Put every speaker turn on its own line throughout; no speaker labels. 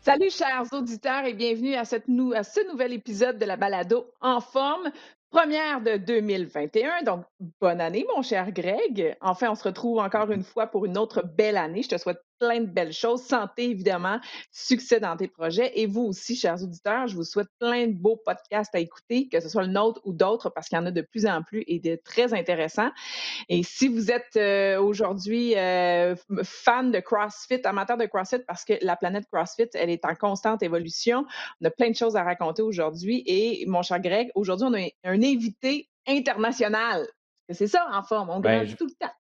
Salut, chers auditeurs, et bienvenue à ce nouvel épisode de la balado En forme, première de 2021. Donc, bonne année, mon cher Greg. Enfin, on se retrouve encore une fois pour une autre belle année. Je te souhaite plein de belles choses, santé évidemment, succès dans tes projets. Et vous aussi, chers auditeurs, je vous souhaite plein de beaux podcasts à écouter, que ce soit le nôtre ou d'autres, parce qu'il y en a de plus en plus et de très intéressants. Et si vous êtes aujourd'hui fan de CrossFit, amateur de CrossFit, parce que la planète CrossFit, elle est en constante évolution, on a plein de choses à raconter aujourd'hui. Et mon cher Greg, aujourd'hui, on a un invité international. C'est ça, en forme, on
Ben,
grandit tout le temps.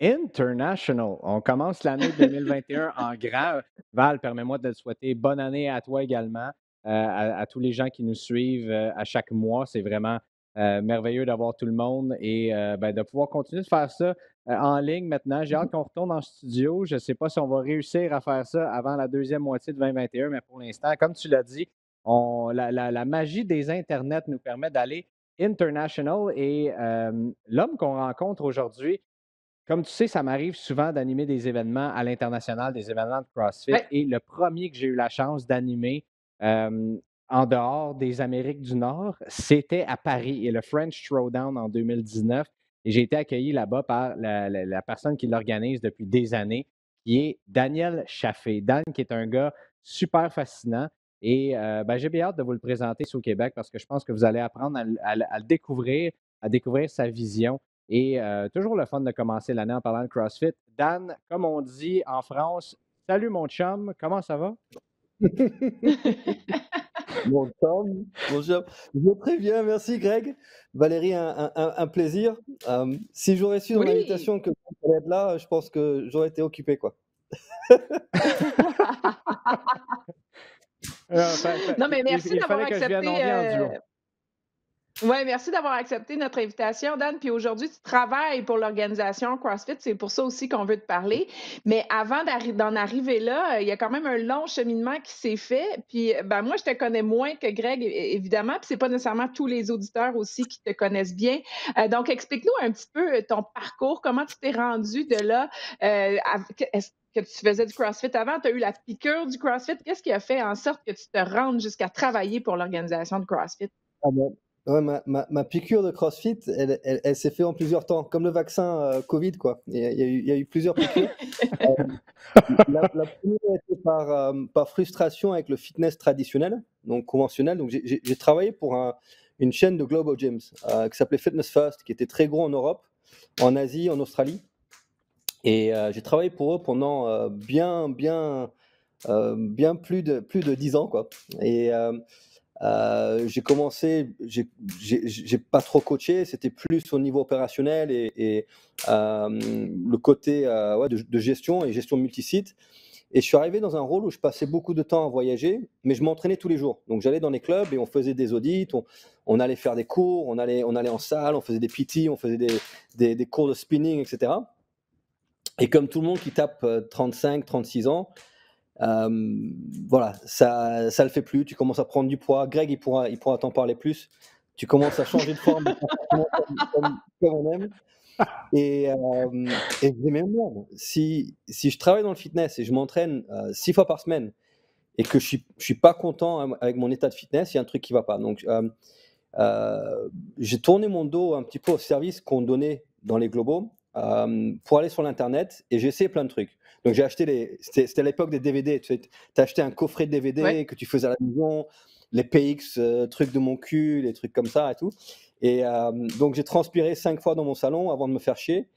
International. On commence l'année 2021 en grand. Val, permets-moi de te souhaiter bonne année à toi également, à tous les gens qui nous suivent à chaque mois. C'est vraiment merveilleux d'avoir tout le monde et ben, de pouvoir continuer de faire ça en ligne maintenant. J'ai hâte qu'on retourne en studio. Je ne sais pas si on va réussir à faire ça avant la deuxième moitié de 2021, mais pour l'instant, comme tu l'as dit, la magie des internets nous permet d'aller international et l'homme qu'on rencontre aujourd'hui, comme tu sais, ça m'arrive souvent d'animer des événements à l'international, des événements de CrossFit.
Ouais.
Et le premier que j'ai eu la chance d'animer euh, en dehors des Amériques du Nord, c'était à Paris et le French Throwdown en 2019. Et j'ai été accueilli là-bas par la personne qui l'organise depuis des années, qui est Daniel Chaffé. Dan, qui est un gars super fascinant. Et ben, j'ai bien hâte de vous le présenter ici au Québec parce que je pense que vous allez apprendre à le découvrir, à découvrir sa vision. Et toujours le fun de commencer l'année en parlant de CrossFit. Dan, comme on dit en France, salut mon chum, comment ça va?
Bon Tom, bonjour. Je vais très bien, merci Greg. Valérie, un plaisir. Si j'aurais su dans
Oui.
l'invitation que tu allais être là, je pense que j'aurais été occupé, quoi.
Non, mais merci
Il
d'avoir
fallait que je vienne, on
accepté.
vient en duo.
Ouais, merci d'avoir accepté notre invitation, Dan. Puis aujourd'hui, tu travailles pour l'organisation CrossFit. C'est pour ça aussi qu'on veut te parler. Mais avant d'en arriver là, il y a quand même un long cheminement qui s'est fait. Puis, ben, moi, je te connais moins que Greg, évidemment. Puis, c'est pas nécessairement tous les auditeurs aussi qui te connaissent bien. Donc, explique-nous un petit peu ton parcours. Comment tu t'es rendu de là? Est-ce que tu faisais du CrossFit avant? Tu as eu la piqûre du CrossFit. Qu'est-ce qui a fait en sorte que tu te rendes jusqu'à travailler pour l'organisation de CrossFit?
Ah bon. Ouais, ma piqûre de CrossFit, elle s'est faite en plusieurs temps, comme le vaccin Covid, quoi. Il y a eu plusieurs piqûres. Euh, la première a été par frustration avec le fitness traditionnel, donc conventionnel. Donc j'ai travaillé pour une chaîne de Global Gyms qui s'appelait Fitness First, qui était très gros en Europe, en Asie, en Australie. Et j'ai travaillé pour eux pendant bien plus de 10 ans, quoi. Et j'ai commencé, j'ai pas trop coaché, c'était plus au niveau opérationnel et le côté ouais, de gestion et gestion multisite. Et je suis arrivé dans un rôle où je passais beaucoup de temps à voyager, mais je m'entraînais tous les jours. Donc j'allais dans les clubs et on faisait des audits, on allait faire des cours, on allait en salle, on faisait des PT, on faisait des cours de spinning, etc. Et comme tout le monde qui tape 35, 36 ans, voilà, ça le fait plus. Tu commences à prendre du poids. Greg, il pourra t'en parler plus. Tu commences à changer de forme, pas forcément comme on aime. Et je dis, mais merde, si je travaille dans le fitness et je m'entraîne 6 fois par semaine et que je suis pas content avec mon état de fitness, il y a un truc qui va pas. Donc, j'ai tourné mon dos un petit peu au service qu'on donnait dans les globaux pour aller sur l'internet et j'ai essayé plein de trucs. Donc j'ai acheté c'était à l'époque des DVD. Tu sais, acheté un coffret de
Ouais.
DVD que tu faisais à la maison, les PX, trucs de mon cul, les trucs comme ça et tout. Et donc j'ai transpiré 5 fois dans mon salon avant de me faire chier.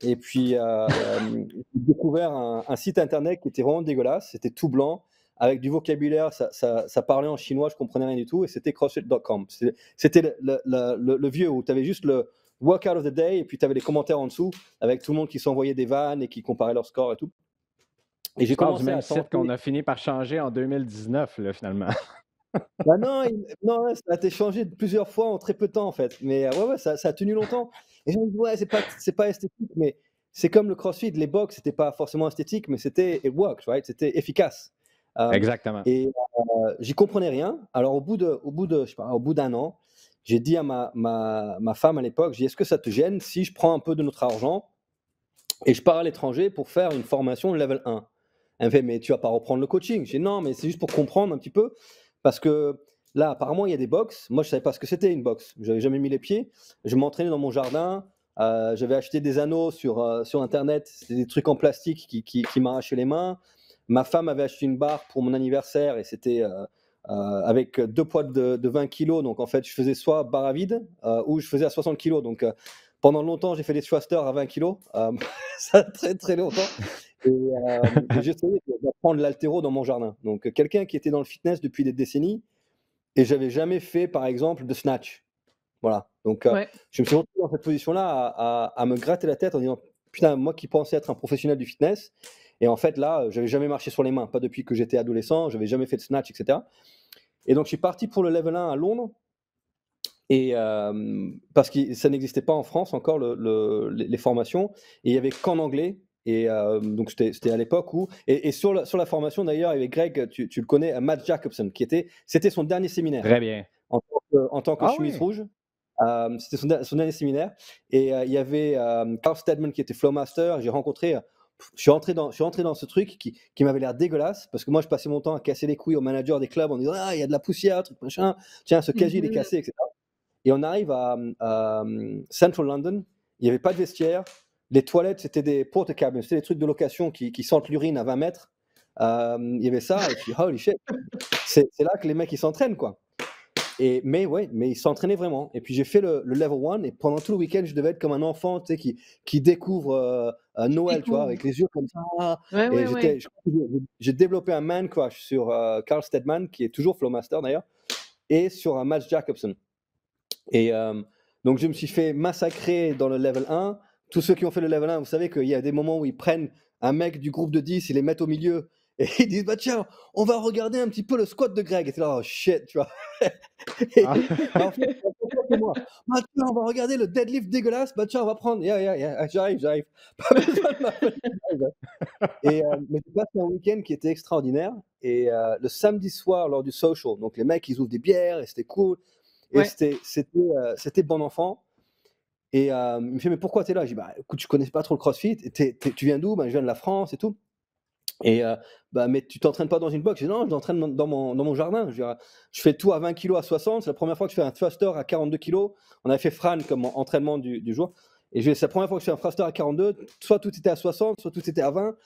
Et puis j'ai découvert un site internet qui était vraiment dégueulasse. C'était tout blanc avec du vocabulaire, ça parlait en chinois, je comprenais rien du tout, et c'était CrossFit.com. C'était le vieux où tu avais juste le workout of the day, et puis tu avais les commentaires en dessous, avec tout le monde qui s'envoyait des vannes et qui comparait leur score et tout. Et j'ai
Tu parles du
commencé
même
à
site qu'on
tenter.
a fini par changer en 2019, là, finalement.
Bah non, non, ouais, ça a été changé plusieurs fois en très peu de temps, en fait. Mais ouais, ouais, ça a tenu longtemps. Et je me dis, ouais, c'est pas esthétique, mais c'est comme le CrossFit, les box, c'était pas forcément esthétique, mais c'était it works, right? C'était efficace. Euh,
Exactement.
et j'y comprenais rien. Alors je sais pas, au bout d'un an, j'ai dit à ma femme à l'époque, j'ai dit: «Est-ce que ça te gêne si je prends un peu de notre argent et je pars à l'étranger pour faire une formation level 1?» Elle me fait: «Mais tu vas pas reprendre le coaching?» Je dis: «Non, mais c'est juste pour comprendre un petit peu, parce que là, apparemment, il y a des box». Moi, je savais pas ce que c'était une box. J'avais jamais mis les pieds. Je m'entraînais dans mon jardin. J'avais acheté des anneaux sur internet. C'était des trucs en plastique qui m'arrachaient les mains. Ma femme avait acheté une barre pour mon anniversaire et c'était avec 2 poids de 20 kilos. Donc en fait, je faisais soit barre à vide ou je faisais à 60 kilos. Donc pendant longtemps, j'ai fait des thrusters à 20 kilos. Ça a très très longtemps. Et j'essayais d'apprendre l'haltéro dans mon jardin. Donc quelqu'un qui était dans le fitness depuis des décennies et j'avais jamais fait, par exemple, de snatch. Voilà. Donc
Ouais.
je me suis retrouvé dans cette position-là à me gratter la tête en disant: «Putain, moi qui pensais être un professionnel du fitness», et en fait là, j'avais jamais marché sur les mains, pas depuis que j'étais adolescent, j'avais jamais fait de snatch et cetera. Et donc je suis parti pour le level 1 à Londres et parce que ça n'existait pas en France encore les formations, et il y avait qu'en anglais. Et donc c'était à l'époque où et sur la formation d'ailleurs, il y avait Greg, tu le connais, Matt Jacobson, c'était son dernier séminaire
Très bien.
en tant que
Ah
chemise
oui?
rouge. C'était son dernier séminaire. Et il y avait Carl Steadman qui était Flowmaster. Je suis rentré dans ce truc qui m'avait l'air dégueulasse, parce que moi je passais mon temps à casser les couilles au manager des clubs en disant: «Ah, il y a de la poussière, truc machin, tiens, ce casier il est
Mmh.
cassé», etc. Et on arrive à Central London, il n'y avait pas de vestiaire, les toilettes c'était des porta cabins, c'était des trucs de location qui sentent l'urine à 20 mètres. Il y avait ça, et je dis: «Holy shit, c'est là que les mecs ils s'entraînent, quoi». Mais ouais, mais ils s'entraînaient vraiment. Et puis j'ai fait le level 1 et pendant tout le week-end, je devais être comme un enfant, tu sais, qui découvre Noël, tu vois,
Découvre.
avec les yeux comme ça.
Ouais,
Et
ouais, ouais.
je crois que j'ai développé un man crush sur Carl Steadman, qui est toujours Flowmaster d'ailleurs, et sur un Matt Jacobson. Et donc je me suis fait massacrer dans le level 1. Tous ceux qui ont fait le level 1, vous savez qu'il y a des moments où ils prennent un mec du groupe de 10, ils les mettent au milieu et ils disent: «Bah tiens, on va regarder un petit peu le squat de Greg». Et tu là: «Oh shit», tu vois?
Ah.
Et en fait, c'est moi: «Bah tiens, on va regarder le deadlift dégueulasse, bah tiens, on va prendre, yeah, yeah, yeah, j'arrive». Pas besoin de m'appeler, j'arrive, hein. Et mais j'ai passé un week-end qui était extraordinaire. Et le samedi soir, lors du social, donc les mecs, ils ouvrent des bières et c'était cool. Et
Ouais.
c'était bon enfant. Et il me fait: «Mais pourquoi tu es là?» Je dis: «Bah, écoute, je connais pas trop le CrossFit. Tu viens d'où?» «Ben, je viens de la France et tout». Et «Bah, mais tu t'entraînes pas dans une box?» Je dis: «Non, je m'entraîne dans mon jardin». Je veux dire, je fais tout à 20 kilos, à 60. C'est la première fois que je fais un thruster à 42 kilos. On avait fait Fran comme entraînement du jour. Et c'est la première fois que je fais un thruster à 42. Soit tout était à 60, soit tout était à 20.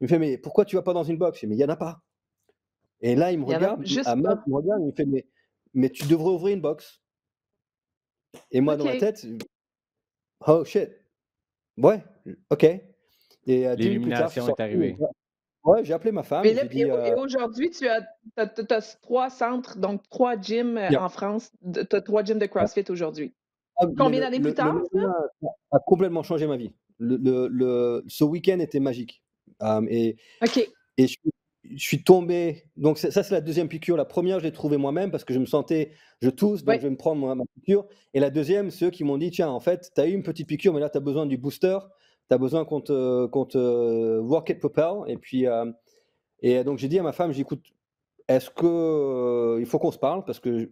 Il me fait: «Mais pourquoi tu vas pas dans une box?» Je dis: «Mais il y en a pas». Et là, il me
Il y en a
regarde,
juste
à Matt,
pas.
il me regarde, il me fait: «Mais tu devrais ouvrir une box». Et moi, dans ma
OK.
tête: «Oh shit, ouais, OK». Et 10 minutes plus tard, je suis
L'illumination est
sorti.
arrivée.
Ouais, j'ai appelé ma
Mais
femme,
là
j'ai dit,
et aujourd'hui, tu as 3 centres, donc 3 gyms,
yeah,
en France. Tu as 3 gyms de
yeah.
CrossFit aujourd'hui.
Ah, mais
Combien
le
d'années plus
le le
tard, ça?
lendemain a complètement changé ma vie. Ce week-end était magique. Hem
OK.
et je suis tombé, donc c'est la deuxième piqûre. La première, je l'ai trouvée moi-même parce que je tousse, donc je
Ouais.
vais me prendre ma piqûre. Et la deuxième, c'est eux qui m'ont dit: «Tiens, en fait, tu as eu une petite piqûre, mais là, tu as besoin du booster. Tu as besoin qu'on te work it propel». Et donc j'ai dit à ma femme, j'ai dit: «Écoute, est-ce que, il faut qu'on se parle, parce que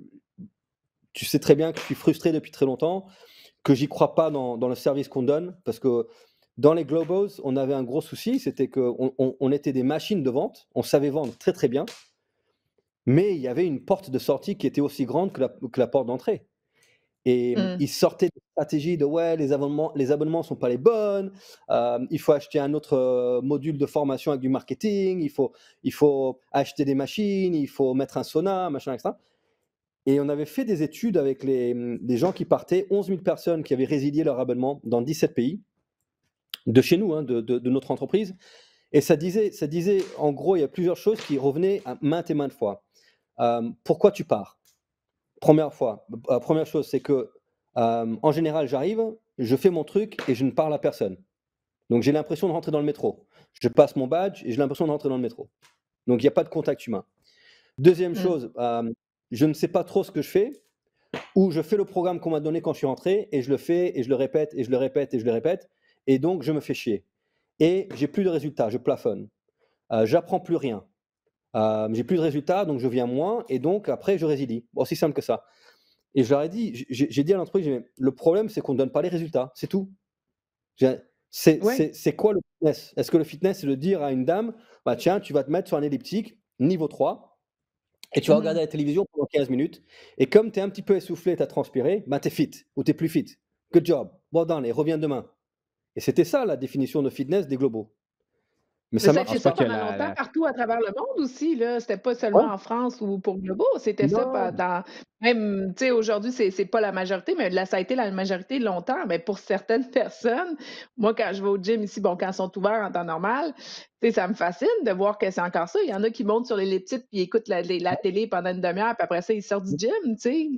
tu sais très bien que je suis frustré depuis très longtemps, que j'y crois pas dans le service qu'on donne». Parce que dans les Globals, on avait un gros souci, c'était qu'on était des machines de vente, on savait vendre très, très bien, mais il y avait une porte de sortie qui était aussi grande que la porte d'entrée. Et
Mmh.
ils sortaient des stratégies de: «Ouais, les abonnements sont pas les bonnes, il faut acheter un autre module de formation avec du marketing, il faut acheter des machines, il faut mettre un sauna, machin, etc». Et on avait fait des études avec les gens qui partaient, 11 000 personnes qui avaient résilié leur abonnement dans 17 pays, de chez nous, hein, de notre entreprise. Et ça disait, en gros, il y a plusieurs choses qui revenaient à maintes et maintes fois. Pourquoi tu pars? Première chose, c'est que, en général, j'arrive, je fais mon truc et je ne parle à personne. Donc j'ai l'impression de rentrer dans le métro. Je passe mon badge et j'ai l'impression de rentrer dans le métro. Donc il y a pas de contact humain. Deuxième
Mmh.
chose, je ne sais pas trop ce que je fais, ou je fais le programme qu'on m'a donné quand je suis rentré et je le fais et je le répète et je le répète et je le répète, et donc je me fais chier. Et j'ai plus de résultats, je plafonne. J'apprends plus rien. J'ai plus de résultats, donc je viens moins et donc après je résilie. Aussi simple que ça. Et je leur ai dit, j'ai dit à l'entreprise, j'ai dit: «Le problème, c'est qu'on ne donne pas les résultats, c'est tout. J'ai
Ouais.
C'est quoi le fitness? Est-ce que le fitness, c'est de dire à une dame: «Bah, tiens, tu vas te mettre sur un elliptique, niveau 3 et tu vas regarder
Mmh.
la télévision pendant 15 minutes et comme tu es un petit peu essoufflé, tu as transpiré, bah, tu es fit ou tu es plus fit. Good job, well done et reviens demain». Et c'était ça la définition de fitness des globaux. Mais
Mais
ça
ça a
Je
été
pense
marche
ça
pas
pas.
que
pendant longtemps partout à travers le monde aussi, là. C'était pas
Ouais,
seulement en France ou pour Globo, c'était ça
non,
pendant même, tu sais, aujourd'hui, c'est pas la majorité, mais là, ça a été la majorité longtemps. Mais pour certaines personnes, moi, quand je vais au gym ici, bon, quand ils sont ouverts en temps normal, tu sais, ça me fascine de voir que c'est encore ça. Il y en a qui montent sur l'elliptique puis écoutent la télé pendant une demi-heure, puis après ça, ils sortent du gym, tu sais.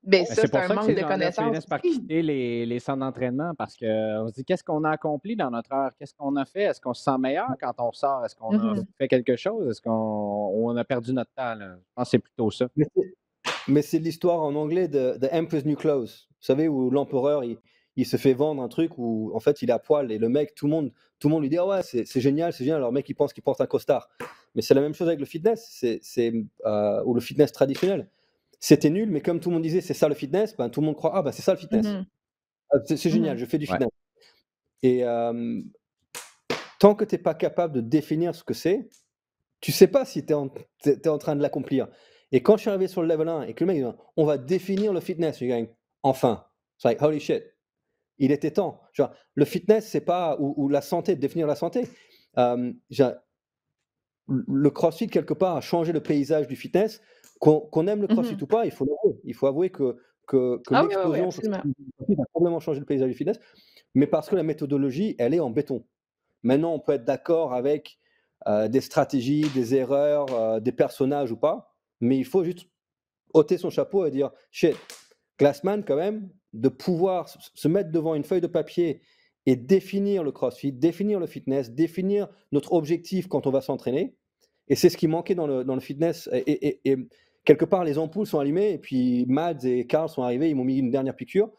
Mais
Mais
ça,
c'est
c'est
pour
un
ça que
manque
ces
de
gens-là
connaissances
finissent par
aussi.
quitter les centres d'entraînement parce qu'on se dit: «Qu'est-ce qu'on a accompli dans notre heure? Qu'est-ce qu'on a fait? Est-ce qu'on se sent meilleur quand on sort? Est-ce qu'on a
Mmh.
fait quelque chose? Est-ce qu'on a perdu notre temps, là?» Je pense que c'est plutôt ça.
mais c'est l'histoire en anglais de The Emperor's New Clothes. Vous savez, où l'empereur, il se fait vendre un truc où, en fait, il est à poil et le mec, tout le monde lui dit: «Ah ouais, c'est génial, c'est génial». Alors le mec, il pense qu'il porte un costard. Mais c'est la même chose avec le fitness, ou le fitness traditionnel. C'était nul, mais comme tout le monde disait: «C'est ça le fitness», ben, tout le monde croit: «Ah bah, c'est ça le fitness.
Mmh.
Ah, c'est génial,
Mmh.
je fais du
Ouais.
fitness». Et tant que tu es pas capable de définir ce que c'est, tu sais pas si tu es en train de l'accomplir. Et quand je suis arrivé sur le level 1 et que le mec dit: «On va définir le fitness», je gagne enfin. C'est like holy shit, il était temps. Genre, le fitness, c'est pas ou la santé, de définir la santé. Je Le CrossFit quelque part a changé le paysage du fitness. Qu'on aime le CrossFit
Mmh.
ou pas, il faut l'avouer. Il faut avouer que
Ah oui, oui, oui,
l'explosion sur
absolument.
le CrossFit a complètement changé le paysage du fitness, mais parce que la méthodologie, elle est en béton. Maintenant, on peut être d'accord avec, des stratégies, des erreurs, des personnages ou pas, mais il faut juste ôter son chapeau et dire: «Shit, Glassman quand même, de pouvoir se mettre devant une feuille de papier et définir le CrossFit, définir le fitness, définir notre objectif quand on va s'entraîner». Et c'est ce qui manquait dans le fitness et quelque part les ampoules sont allumées et puis Mads et Carl sont arrivés, ils m'ont mis une dernière piqûre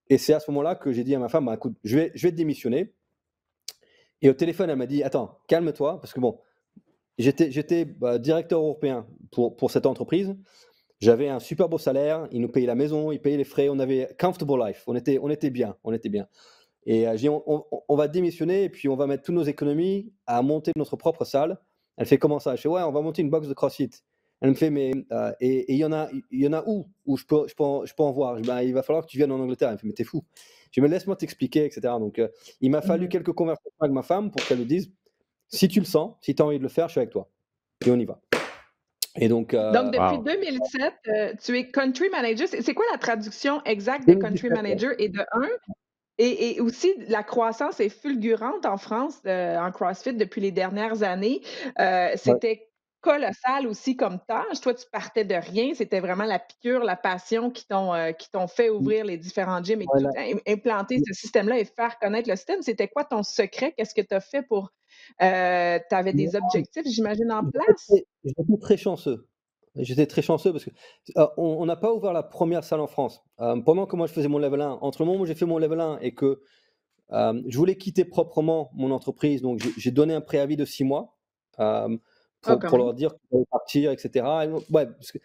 et c'est à ce moment-là que j'ai dit à ma femme: «Bah, écoute, je vais démissionner». Et au téléphone, elle m'a dit: «Attends, calme-toi», parce que bon, j'étais directeur européen pour cette entreprise. J'avais un super beau salaire, ils nous payaient la maison, ils payaient les frais, on avait comfortable life, on était bien, on était bien. Et j'ai dit: «On va démissionner et puis on va mettre toutes nos économies à monter notre propre salle». Elle fait: «Comment ça?» Je fais: «Ouais, on va monter une box de CrossFit». Elle me fait: «Mais et il y en a où je peux en voir?» Je dis: «Bah, il va falloir que tu viennes en Angleterre». Elle me fait: «Mais tu es fou». Je dis: «Mais laisse-moi t'expliquer» et cetera. Donc il m'a fallu
Mmh.
quelques conversations avec ma femme pour qu'elle me dise: «Si tu le sens, si tu as envie de le faire, je suis avec toi et on y va». Et donc
Donc depuis
Wow!
2007, tu es country manager. C'est quoi la traduction exacte de country
2017, ouais.
manager? Et de un et aussi la croissance est fulgurante en France, en CrossFit depuis les dernières années.
Ouais.
C'était colossal aussi comme tâche. Toi, tu partais de rien, c'était vraiment la piqûre, la passion qui t'ont fait
Mmh,
ouvrir les différents gyms et tout
voilà.
implanter ce système-là et faire connaître le système. C'était quoi ton secret? Qu'est-ce que tu as fait pour, tu avais des objectifs, j'imagine, en place?
J'étais très chanceux. J'étais très chanceux parce que, on n'a pas ouvert la première salle en France. Pendant que moi je faisais mon level 1, entre le moment où j'ai fait mon level 1 et que, je voulais quitter proprement mon entreprise, donc j'ai donné un préavis de 6 mois, hem,
Ah,
pour
quand
pour
même.
leur dire que j'allais partir et cetera. Ouais, parce que,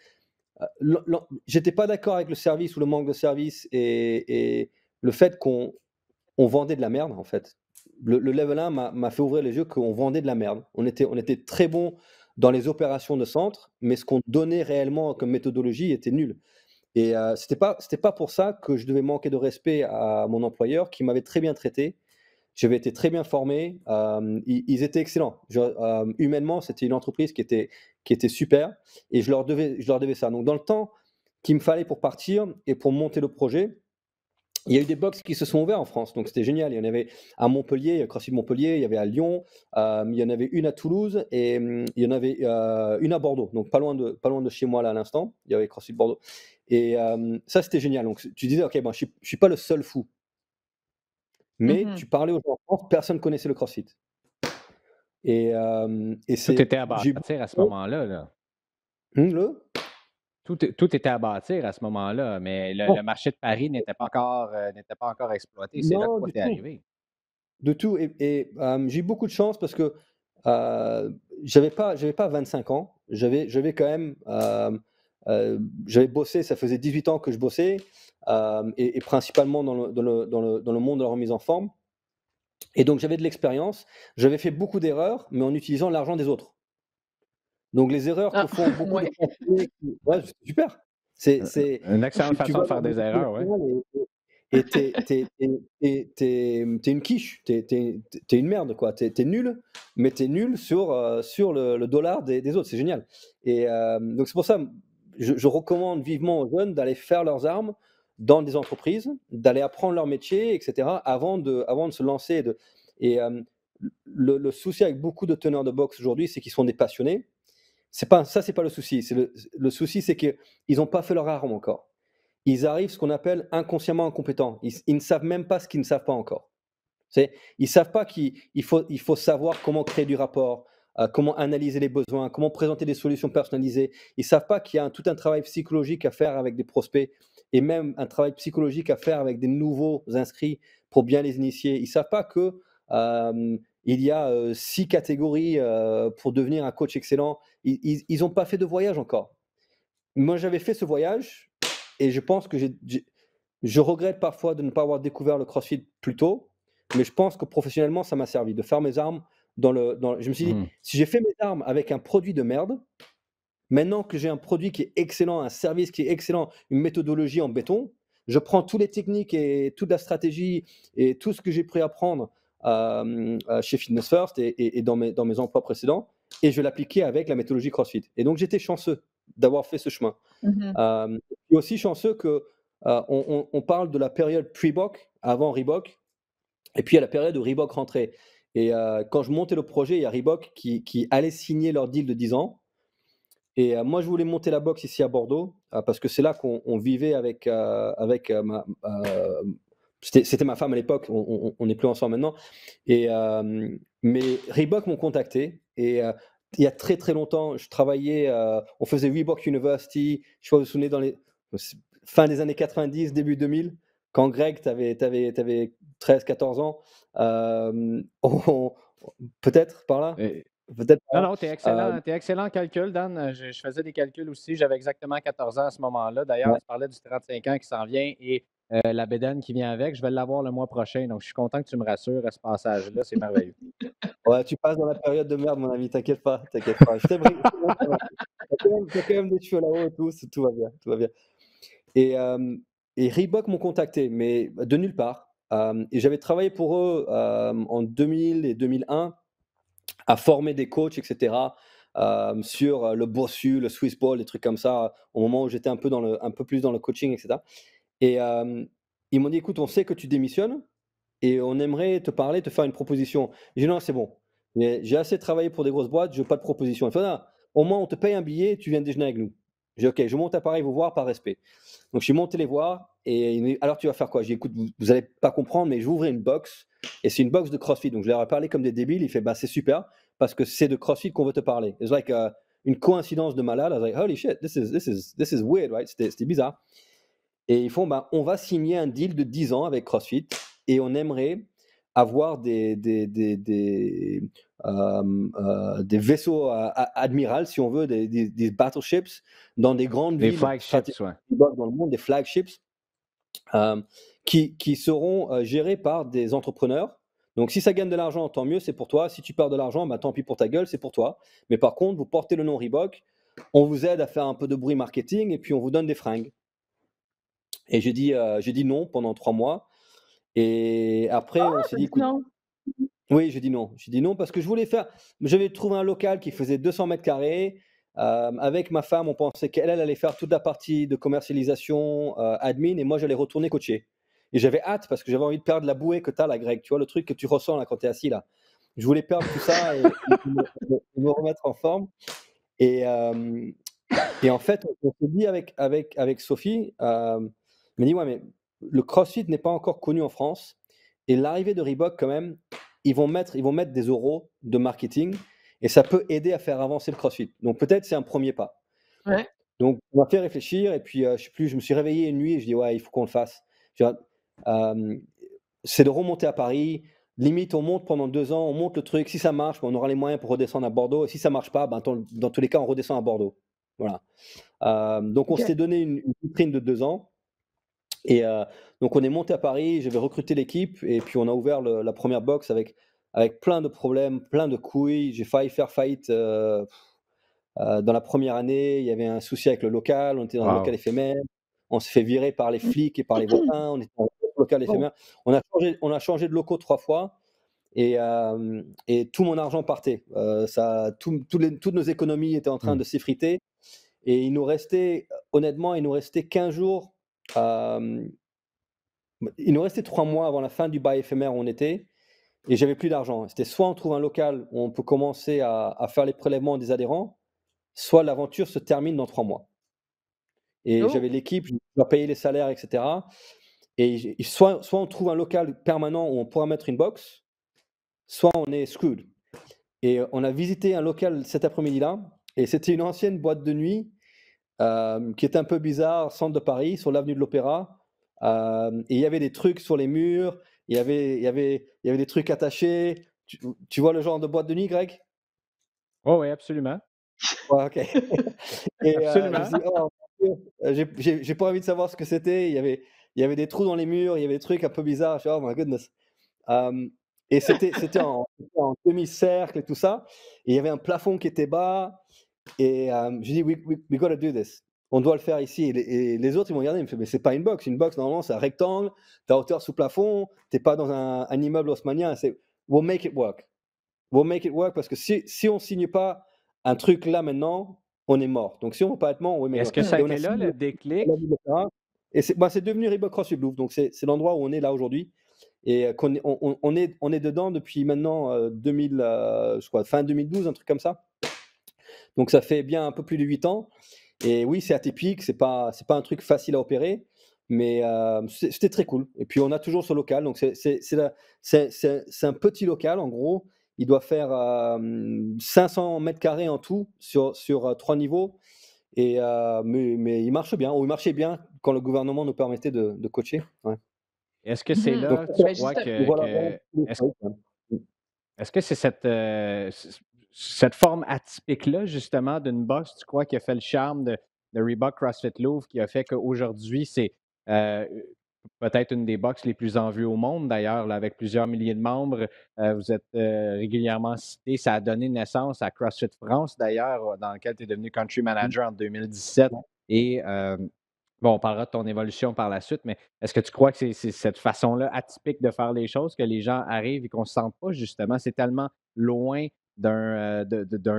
j'étais pas d'accord avec le service ou le manque de service et le fait qu'on vendait de la merde, en fait. Le level 1 m'a fait ouvrir les yeux qu'on vendait de la merde. On était très bon dans les opérations de centre, mais ce qu'on donnait réellement comme méthodologie était nul. Et c'était pas pour ça que je devais manquer de respect à mon employeur qui m'avait très bien traité. J'avais été très bien formé, ils étaient excellents. Humainement, c'était une entreprise qui était super et je leur devais ça. Donc dans le temps qu'il me fallait pour partir et pour monter le projet, il y a eu des box qui se sont ouverts en France, donc c'était génial. Il y en avait à Montpellier, CrossFit Montpellier, il y avait à Lyon, il y en avait une à Toulouse et il y en avait, une à Bordeaux, donc pas loin de chez moi là à l'instant. Il y avait CrossFit Bordeaux et ça c'était génial. Donc tu disais: «OK, bon, je suis pas le seul fou», mais
Mmh.
tu parlais aux gens en France, personne connaissait le CrossFit et
Tout était à
j'ai eu beaucoup
bâtir à ce
de chance.
moment-là, là.
Le?
Tout était à bâtir à ce moment-là, mais le
Non,
marché de Paris n'était pas encore exploité. C'est là que
non
toi,
du
tu es
tout.
arrivé.
De tout et j'ai eu beaucoup de chance parce que, j'avais pas 25 ans. J'avais quand même, j'avais bossé, ça faisait 18 ans que je bossais, et principalement dans le monde de la remise en forme Et donc j'avais de l'expérience, j'avais fait beaucoup d'erreurs, mais en utilisant l'argent des autres. Donc les erreurs que
Ah,
font beaucoup de
ouais.
passionnés ouais, c'est super. C'est
Une excellente
tu
façon
vas
de
dans
faire
une
des erreurs, oui.
multinationale et tu une quiche, tu une merde, quoi. Tu nul, mais tu es nul sur le dollar des autres, c'est génial. Et donc c'est pour ça, je recommande vivement aux jeunes d'aller faire leurs armes dans des entreprises, d'aller apprendre leur métier et cetera avant de se lancer et le souci avec beaucoup de teneurs de boxe aujourd'hui, c'est qu'ils sont des passionnés. C'est pas le souci. Le souci, c'est qu'ils n'ont pas fait leur arme encore. Ils arrivent ce qu'on appelle inconsciemment incompétents. Ils ne savent même pas ce qu'ils ne savent pas encore. Ils ne savent pas il faut savoir comment créer du rapport, comment analyser les besoins, comment présenter des solutions personnalisées. Ils ne savent pas qu'il y a tout un travail psychologique à faire avec des prospects et même un travail psychologique à faire avec des nouveaux inscrits pour bien les initier. Ils ne savent pas que il y a 6 catégories pour devenir un coach excellent. Ils n'ont pas fait de voyage encore. Moi, j'avais fait ce voyage et je pense que je regrette parfois de ne pas avoir découvert le CrossFit plus tôt, mais je pense que professionnellement, ça m'a servi de faire mes armes je me suis dit:
Mhm.
«Si j'ai fait mes armes avec un produit de merde, maintenant que j'ai un produit qui est excellent, un service qui est excellent, une méthodologie en béton, je prends toutes les techniques et toute la stratégie et tout ce que j'ai pris à apprendre chez Fitness First et dans mes emplois précédents et je vais l'appliquer avec la méthodologie CrossFit». Et donc j'étais chanceux d'avoir fait ce chemin.
Mmh.
Je suis aussi chanceux que on parle de la période pre-Boc, avant Reebok, et puis il y a la période où Reebok rentrait. Et quand je montais le projet, il y a Reebok qui allait signer leur deal de 10 ans. Et moi, je voulais monter la boxe ici à Bordeaux, parce que c'est là qu'on vivait avec c'était ma femme à l'époque, on n'est plus ensemble maintenant. Et, mais Reebok m'ont contacté. Et il y a très très longtemps, je travaillais, on faisait Reebok University, je sais pas si vous vous souvenez, fin des années 90, début 2000, quand Greg, tu avais 13-14 ans, on- peut-être par là,
Et-
peut-être
Non,
par
non,
là.
t'es excellent en calcul, Dan. Je faisais des calculs aussi. J'avais exactement 14 ans à ce moment-là. D'ailleurs,
Ouais.
tu parlais du 35 ans qui s'en vient et la bédaine qui vient avec. Je vais l'avoir le mois prochain. Donc, je suis content que tu me rassures à ce passage-là. C'est merveilleux.
Ouais, tu passes dans la période de merde, mon ami, t'inquiète pas, t'inquiète pas. Je t'aimerais ça va. Tu as quand même des cheveux là-haut et tout, tout va bien, tout va bien. Et, Reebok m'ont contacté, mais de nulle part. Et j'avais travaillé pour eux en 2000 et 2001 à former des coachs, etc. Sur le bossu, le Swiss ball, des trucs comme ça, au moment où j'étais un peu plus dans le coaching, etc. Et ils m'ont dit, écoute, on sait que tu démissionnes, et on aimerait te parler, te faire une proposition. J'ai dit: «Non, c'est bon. J'ai assez travaillé pour des grosses boîtes, je veux pas de proposition». Il fait: «Non, au moins on te paye un billet, tu viens déjeuner avec nous». J'ai dit: «OK». Je monte à Paris vous voir par respect. Donc je suis monté les voir et il me dit: «Alors tu vas faire quoi?» J'ai dit: «Écoute, vous allez pas comprendre, mais je vais ouvrir une box et c'est une box de CrossFit». Donc je leur ai parlé comme des débiles. Il fait: «Bah, c'est super parce que c'est de CrossFit qu'on veut te parler». It's like une coïncidence de malade. I was like: «Holy shit, this is weird, right?» C'était bizarre. Et ils font, ben, on va signer un deal de 10 ans avec CrossFit et on aimerait avoir des vaisseaux admirals, si on veut, des battleships dans des grandes
Les
villes
flagships,
stratégiques
ouais.
dans le monde, des flagships euh, qui seront gérés par des entrepreneurs. Donc si ça gagne de l'argent, tant mieux, c'est pour toi. Si tu perds de l'argent, bah, tant pis pour ta gueule, c'est pour toi. Mais par contre, vous portez le nom Reebok, on vous aide à faire un peu de bruit marketing et puis on vous donne des fringues. Et j'ai dit non pendant 3 mois et après on s'est
Tu
dit:
dit
«Écoute».
non?
Oui, j'ai dit non. J'ai dit non parce que j'avais trouvé un local qui faisait 200 m². Avec ma femme, on pensait qu'elle allait faire toute la partie de commercialisation, admin et moi j'allais retourner coacher. Et j'avais hâte parce que j'avais envie de perdre la bouée que tu as là, Greg, tu vois? Le truc que tu ressens là quand tu es assis là. Je voulais perdre tout ça et me remettre en forme. Et en fait, on s'est dit avec Sophie, elle m'a dit: «Ouais, mais le CrossFit n'est pas encore connu en France et l'arrivée de Reebok quand même, ils vont mettre des euros de marketing et ça peut aider à faire avancer le CrossFit. Donc peut-être c'est un premier pas».
Ouais.
Donc on m'a fait réfléchir et puis, je sais plus, je me suis réveillé une nuit et je dis: «Ouais, il faut qu'on le fasse». Tu vois? Hem, c'est de remonter à Paris, limite on monte pendant 2 ans, on monte le truc, si ça marche, bah, on aura les moyens pour redescendre à Bordeaux et si ça marche pas, ben, dans tous les cas, on redescend à Bordeaux. Voilà. Donc on
OK.
s'était donné une vitrine de 2 ans. Et donc on est monté à Paris, j'avais recruté l'équipe et puis on a ouvert la première box avec plein de problèmes, plein de couilles. J'ai failli faire faillite, dans la première année. Il y avait un souci avec le local, on était dans un local
Wow.
éphémère. On s'est fait virer par les flics et par les voisins, on était dans un local
Oh,
éphémère. On a changé de locaux 3 fois et tout mon argent partait. Ça toutes nos économies étaient en train
Mmh.
de s'effriter et honnêtement, il nous restait 15 jours, hem, il nous restait 3 mois avant la fin du bail éphémère où on était et j'avais plus d'argent. C'était soit on trouve un local où on peut commencer à faire les prélèvements des adhérents, soit l'aventure se termine dans 3 mois. Et
oh,
j'avais l'équipe, je dois payer les salaires, et cetera. Et soit on trouve un local permanent où on pourra mettre une box, soit on est screwed. Et on a visité un local cet après-midi-là, et c'était une ancienne boîte de nuit qui était un peu bizarre, centre de Paris, sur l'avenue de l'Opéra. Et il y avait des trucs sur les murs, il y avait des trucs attachés. Tu vois le genre de boîte de nuit, Greg?
Oh oui, absolument.
Ouais, OK. Et je
Absolument.
dis: «Oh mon Dieu», j'ai pas envie de savoir ce que c'était. Il y avait des trous dans les murs, il y avait des trucs un peu bizarres. Je fais: «Oh my goodness». Hem et c'était en demi-cercle et tout ça et il y avait un plafond qui était bas et j'ai dit: «We gotta do this». On doit le faire ici et les autres, ils m'ont regardé, ils me font: «Mais c'est pas une box. Une box, normalement, c'est un rectangle, tu as hauteur sous plafond, tu es pas dans un immeuble haussmannien». C'est: «We'll make it work. We'll make it work» parce que si on signe pas un truc là maintenant, on est mort. Donc si on veut pas être mort, we'll make it
Est-ce
work
que ça a
et on a
été là
signé
le
à la
déclic?
ville de Paris et c'est devenu Reebok CrossFit Louvre. Donc c'est l'endroit où on est là aujourd'hui et qu'on est dedans depuis maintenant, 2000, je crois fin 2012, un truc comme ça. Donc ça fait bien un peu plus de 8 ans et oui, c'est atypique, c'est pas un truc facile à opérer, mais c'était très cool et puis on a toujours ce local, donc c'est un petit local en gros. Il doit faire, 500 m² en tout sur 3 niveaux et mais il marche bien, ou il marchait bien quand le gouvernement nous permettait de coacher, ouais.
Est-ce que c'est
mhm.
Donc
là, tu
Ben,
crois
juste,
voilà, voilà
que
tous les
est-ce
trucs, ouais. Mmh.
est-ce que c'est cette forme atypique-là, justement, d'une boxe, tu crois, qui a fait le charme de Reebok CrossFit Louvre, qui a fait qu'aujourd'hui, c'est euh, peut-être une des boxes les plus en vue au monde, d'ailleurs, là, avec plusieurs milliers de membres. Vous êtes régulièrement cité. Ça a donné naissance à CrossFit France, d'ailleurs, dans lequel tu es devenu country
Mmh.
manager en 2017. Et bon, on parlera de ton évolution par la suite, mais est-ce que tu crois que c'est cette façon-là atypique de faire les choses, que les gens arrivent et qu'on ne se sente pas, justement, c'est tellement loin d'un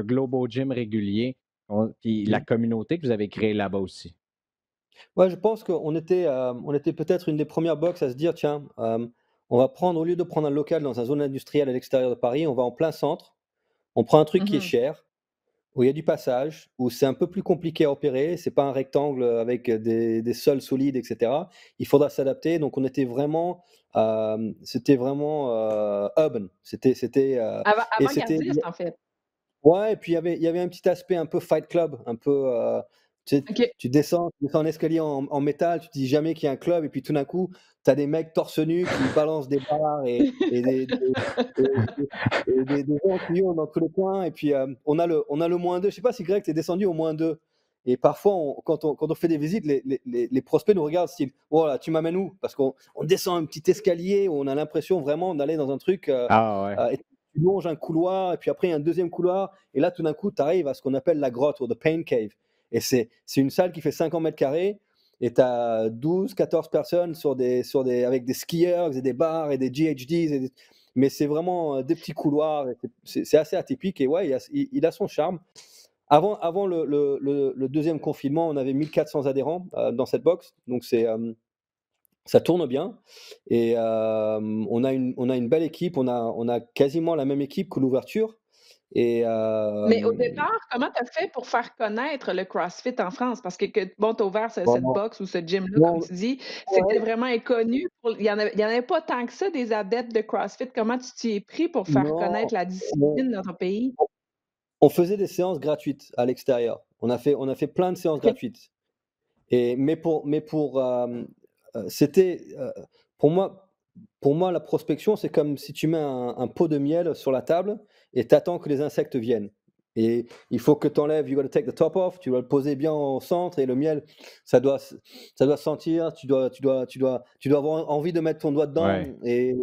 Globo Gym régulier, puis la
Mmh.
communauté que vous avez créée là-bas aussi?
Ouais, je pense qu'on était peut-être une des premières boxes à se dire: «Tiens, on va prendre au lieu de prendre un local dans une zone industrielle à l'extérieur de Paris, on va en plein centre. On prend un truc qui est
mhm.
cher, où il y a du passage, où c'est un peu plus compliqué à opérer. C'est pas un rectangle, avec des sols solides et cetera. Il faudra s'adapter». Donc on était vraiment, c'était vraiment, urban. Et c'était
Avant-gardiste, en fait.
Ouais et puis il y avait un petit aspect un peu Fight Club, un peu, tu sais,
OK.
tu descends un escalier en métal, tu te dis jamais qu'il y a un club et puis tout d'un coup, tu as des mecs torse nu qui balancent des barres et des gens qui hurlent dans tous les coins et puis, on a le -2. Je sais pas si Greg, tu es descendu au -2 et parfois quand on fait des visites, les prospects nous regardent style: «Voilà, tu m'amènes où?» Parce qu'on descend un petit escalier où on a l'impression vraiment d'aller dans un truc,
Ah ouais.
et tu longes un couloir et puis après il y a un deuxième couloir et là tout d'un coup tu arrives à ce qu'on appelle la grotte ou the pain cave et c'est une salle qui fait 50 mètres carrés et tu as 12-14 personnes avec des skieurs et des bars et des GHDs mais c'est vraiment, des petits couloirs et c'est assez atypique et ouais, il a son charme. Avant le 2e confinement, on avait 1 400 adhérents, dans cette box, donc ça tourne bien et on a une belle équipe, on a quasiment la même équipe que l'ouverture et
Mais au départ, comment tu as fait pour faire connaître le CrossFit en France? Parce que bon, tu as ouvert cette
vraiment
box ou ce gym-là, comme
non,
tu dis, c'était
ouais,
vraiment inconnu il y en avait pas tant que ça des adeptes de CrossFit. Comment tu t'y es pris pour faire
non,
connaître la
on
discipline dans ton pays?
on faisait des séances gratuites à l'extérieur. On a fait plein de séances
OK.
gratuites mais pour, c'était, pour moi pour moi la prospection, c'est comme si tu mets un pot de miel sur la table et tu attends que les insectes viennent Et il faut que tu enlèves, you gotta take the top off, tu dois le poser bien au centre et le miel, ça doit, ça doit sentir, tu dois avoir envie de mettre ton doigt dedans.
Ouais.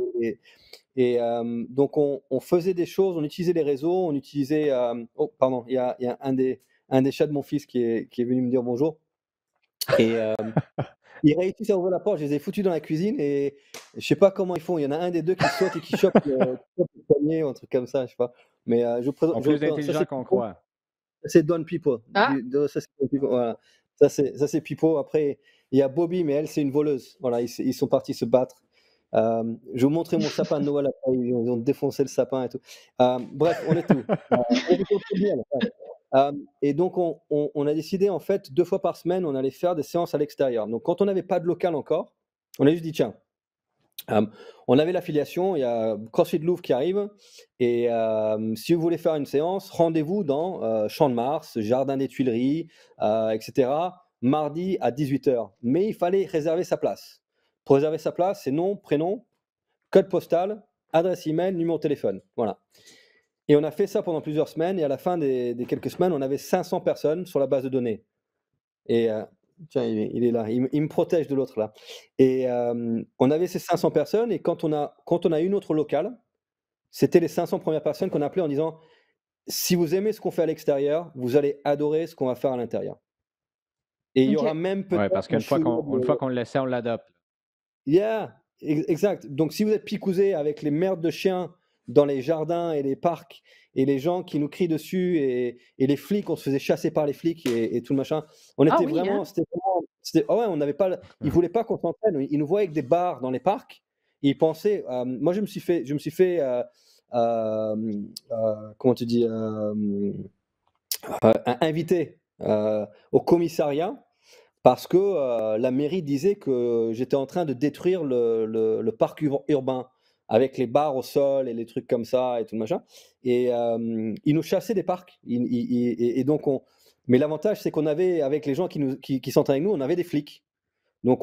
Donc on faisait des choses, on utilisait les réseaux, on utilisait. Oh, pardon, il y a un des chats de mon fils qui est venu me dire bonjour. Et ils réussissent à ouvrir la porte, je les ai foutus dans la cuisine et je sais pas comment ils font. Il y en a un des deux qui saute et qui chope le panier ou un truc comme ça, je sais pas. Mais
Ils sont plus
ça
intelligents
c'est
qu'on
Pipo,
croit.
ça c'est Don Pipo.
Ah,
Ça c'est Don Pipo, voilà. Ça c'est Pipo. Après, il y a Bobby, mais elle c'est une voleuse. Voilà, ils sont partis se battre. Je vais vous montrer mon sapin de Noël après, ils ont défoncé le sapin et tout. Bref, on est où? On est au tribunal, ouais. Et donc on a décidé en fait 2 fois par semaine, on allait faire des séances à l'extérieur. Donc quand on n'avait pas de local encore, on a juste dit: «Tiens», on avait l'affiliation, il y a CrossFit Louvre qui arrive et si vous voulez faire une séance, rendez-vous dans, Champ de Mars, Jardin des Tuileries, et cetera, mardi à 18h. Mais il fallait réserver sa place. Pour réserver sa place, c'est nom, prénom, code postal, adresse email, numéro de téléphone. Voilà. Et on a fait ça pendant plusieurs semaines et à la fin des quelques semaines, on avait 500 personnes sur la base de données. Et tiens, il est là, il me protège de l'autre là. Et on avait ces 500 personnes et quand on a une autre locale, c'était les 500 premières personnes qu'on appelait en disant: «Si vous aimez ce qu'on fait à l'extérieur, vous allez adorer ce qu'on va faire à l'intérieur». Et il y aura
OK.
même
Ouais,
peut-être
parce
un
qu'une fois
chouïa
qu'on une fois qu'on le laissait, on l'adopte.
Yeah, exact. Donc si vous êtes picousé avec les merdes de chiens dans les jardins et les parcs et les gens qui nous crient dessus et les flics, on se faisait chasser par les flics et tout le machin. On
Ah
était
oui, hein?
vraiment, ah ouais, on n'avait pas, ils voulaient pas qu'on s'entraîne. Ils nous voyaient avec des bars dans les parcs. Et ils pensaient, moi je me suis fait, comment tu dis, invité au commissariat parce que la mairie disait que j'étais en train de détruire le parc urbain avec les bars au sol et les trucs comme ça et tout le machin. Et ils nous chassaient des parcs. Et donc mais l'avantage, c'est qu'on avait, avec les gens qui s'entraînaient avec nous, on avait des flics. Donc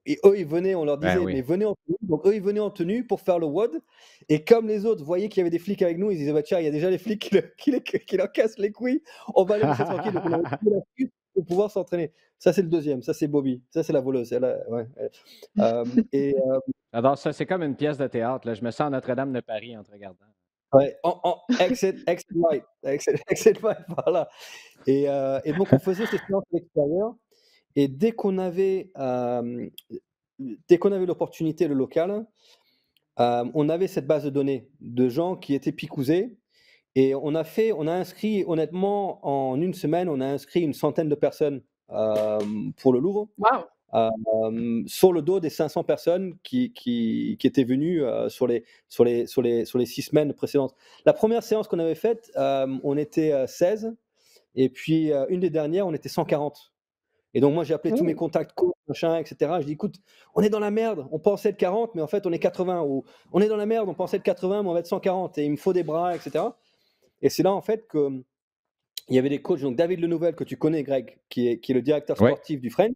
et eux, ils venaient, on leur
Ben
disait,
oui.
mais venez en tenue. Donc eux, ils venaient en tenue pour faire le WOD. Et comme les autres voyaient qu'il y avait des flics avec nous, ils disaient, bah, tiens, il y a déjà les flics qui leur cassent les couilles. On va les laisser tranquilles. Donc on avait trouvé l'astuce pour pouvoir s'entraîner. Ça, c'est le deuxième. Ça, c'est Bobby. Ça, c'est la voleuse. Ouais, et
Alors ça, c'est comme une pièce de théâtre, là. Je me sens à Notre-Dame de Paris en te regardant.
ouais, exit right. Exit right, voilà. Et donc on faisait ces séances à l'extérieur. Et dès qu'on avait l'opportunité, le local, on avait cette base de données de gens qui étaient picousés et on a inscrit honnêtement en une semaine, on a inscrit une centaine de personnes, pour le Louvre,
Wow!
sur le dos des 500 personnes qui étaient venues, sur les 6 semaines précédentes. La première séance qu'on avait faite, on était, 16 et puis, une des dernières, on était 140. Et donc moi, j'ai appelé tous mes
Ouh!
contacts coach, machin, et cetera. Je dis: «Écoute, on est dans la merde, on pensait être 40, mais en fait, on est 80», ou «On est dans la merde, on pensait être 80, mais on va être 140 et il me faut des bras», et cetera. Et c'est là, en fait, qu'il y avait des coachs, donc David Lenouvelle, que tu connais, Greg, qui est le directeur
Oui.
sportif du French.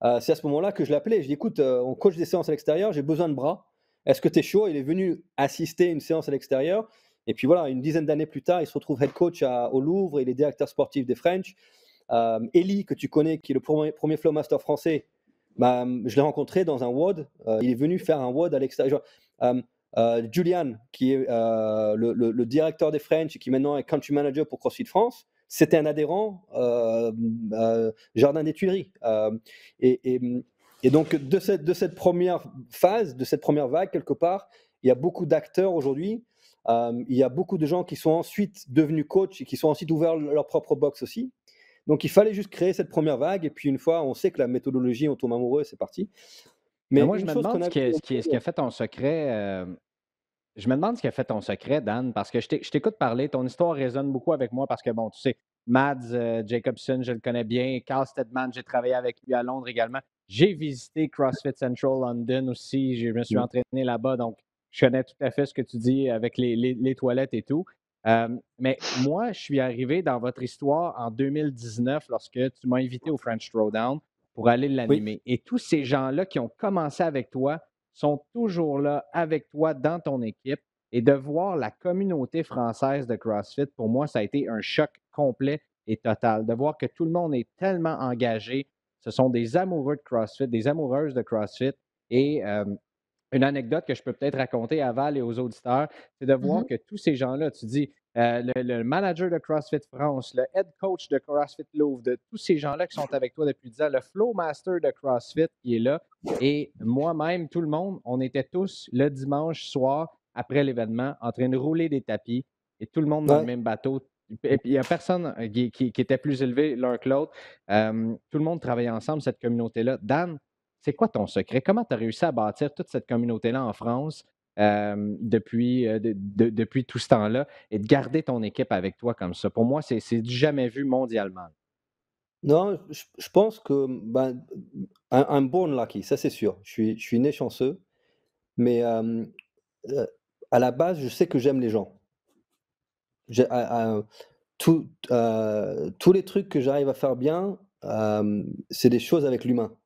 C'est à ce moment-là que je l'ai appelé. Je dis: «Écoute, on coach des séances à l'extérieur, j'ai besoin de bras. Est-ce que tu es chaud?» Il est venu assister à une séance à l'extérieur et puis voilà, une dizaine d'années plus tard, il se retrouve head coach au Louvre, il est directeur sportif des French. Eli, que tu connais, qui est le premier Flowmaster français, bah, je l'ai rencontré dans un WOD. Il est venu faire un WOD à l'extérieur. Julian, qui est le directeur des French et qui maintenant est country manager pour CrossFit France, c'était un adhérent Jardin des Tuileries. Et, et- et donc, de cette première phase, de cette première vague, quelque part, il y a beaucoup d'acteurs aujourd'hui. Il y a beaucoup de gens qui sont ensuite devenus coachs et qui sont ensuite ouverts leur propre box aussi. Donc il fallait juste créer cette première vague et puis une fois, on sait que la méthodologie, on tombe amoureux, c'est parti.
Mais
Mais
moi, je
une
me
chose qu'on
demande
a
ce qui a fait ton secret, je me demande ce qui a fait ton secret, Dan, parce que je t'écoute parler, ton histoire résonne beaucoup avec moi parce que, bon, tu sais, Mads Jacobson, je le connais bien, Carl Steadman, j'ai travaillé avec lui à Londres également. J'ai visité CrossFit Central London aussi, je me suis entraîné là-bas, donc je connais tout à fait ce que tu dis avec les toilettes et tout. Mais moi, je suis arrivé dans votre histoire en 2019 lorsque tu m'as invité au French Throwdown pour aller
oui,
l'animer. Et tous ces gens-là qui ont commencé avec toi sont toujours là avec toi dans ton équipe. Et de voir la communauté française de CrossFit, pour moi, ça a été un choc complet et total. De voir que tout le monde est tellement engagé. Ce sont des amoureux de CrossFit, des amoureuses de CrossFit. Et une anecdote que je peux peut-être raconter à Val et aux auditeurs, c'est de voir
Mhm.
que tous ces gens-là, tu dis, le manager de CrossFit France, le head coach de CrossFit Louvre, de tous ces gens-là qui sont avec toi depuis 10 ans, le flow master de CrossFit qui est là, et moi-même, tout le monde, on était tous le dimanche soir, après l'événement, en train de rouler des tapis, et tout le monde dans le
Ouais.
même bateau. Et puis, il n'y a personne qui était plus élevé l'un que l'autre. Tout le monde travaillait ensemble, cette communauté-là. Dan, c'est quoi ton secret? Comment tu as réussi à bâtir toute cette communauté-là en France depuis tout ce temps-là et de garder ton équipe avec toi comme ça? Pour moi, c'est du jamais vu mondialement.
Non, je pense que, ben, I'm born lucky, ça c'est sûr. Je suis né chanceux, mais heu, à la base, je sais que j'aime les gens. J'ai tous les trucs que j'arrive à faire bien, c'est des choses avec l'humain.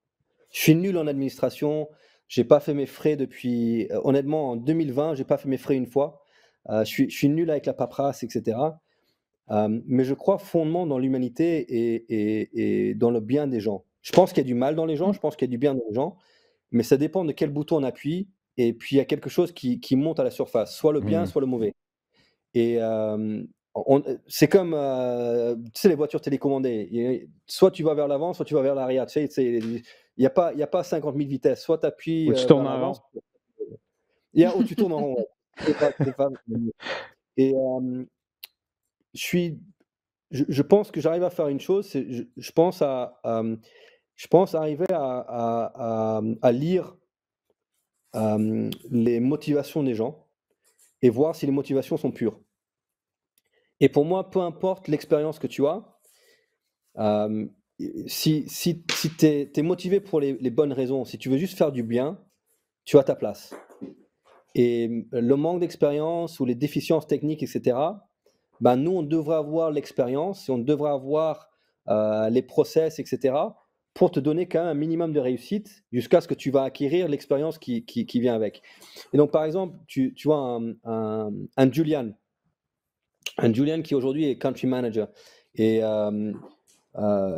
Je suis nul en administration, j'ai pas fait mes frais depuis, honnêtement en 2020, j'ai pas fait mes frais une fois. Je suis nul avec la paperasse et cetera. Mais je crois fondement dans l'humanité et dans le bien des gens. Je pense qu'il y a du mal dans les gens,
Mhm.
je pense qu'il y a du bien dans les gens, mais ça dépend de quel bouton on appuie et puis il y a quelque chose qui monte à la surface, soit le bien,
Mhm.
soit le mauvais. Et c'est comme, tu sais, les voitures télécommandées. Soit tu vas vers l'avant, soit tu vas vers l'arrière. Tu sais, il y a pas 50 000 vitesses. Soit tu appuies
Ou tu
vers
tournes en
l'avant,
rond.
ou tu tournes en rond. Ouais. C'est pas et je suis je pense que j'arrive à faire une chose, c'est je pense arriver à lire, les motivations des gens et voir si les motivations sont pures. Et pour moi, peu importe l'expérience que tu as, hem, si tu es motivé pour les bonnes raisons, si tu veux juste faire du bien, tu as ta place. Et le manque d'expérience ou les déficiences techniques et cetera, ben, nous, on devrait avoir l'expérience et on devrait avoir, les process et cetera pour te donner quand même un minimum de réussite jusqu'à ce que tu vas acquérir l'expérience qui vient avec. Et donc, par exemple, tu vois un Julian qui aujourd'hui est country manager et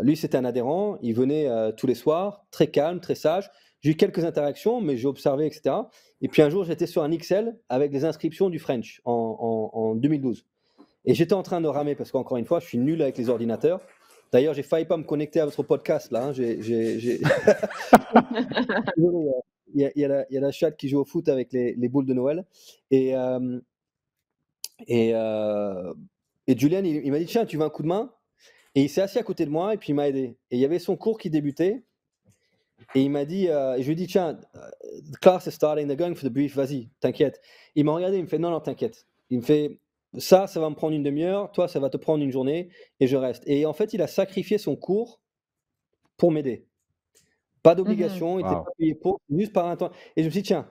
lui, c'était un adhérent, il venait, tous les soirs, très calme, très sage. J'ai eu quelques interactions, mais j'ai observé et cetera. Et puis un jour, j'étais sur un Excel avec des inscriptions du French en 2012 et j'étais en train de ramer parce qu'encore une fois, je suis nul avec les ordinateurs. D'ailleurs, j'ai failli pas me connecter à votre podcast là, hein, j'ai désolé, il y a la chatte qui joue au foot avec les boules de Noël et hem et heu et Julian, il m'a dit: «Tiens, tu veux un coup de main?» Et il s'est assis à côté de moi et puis il m'a aidé et il y avait son cours qui débutait et il m'a dit, et je lui ai dit: «Tiens, the class is starting, they're going for the brief, vas-y, t'inquiète». Il m'a regardé, il me fait: «Non, non, t'inquiète». Il me fait: Ça va me prendre une demi-heure, toi, ça va te prendre une journée et je reste». Et en fait, il a sacrifié son cours pour m'aider. Pas
Mhm.
d'obligation, il était
Wow.
pas payé pour, juste par un temps et je me suis dit: «Tiens,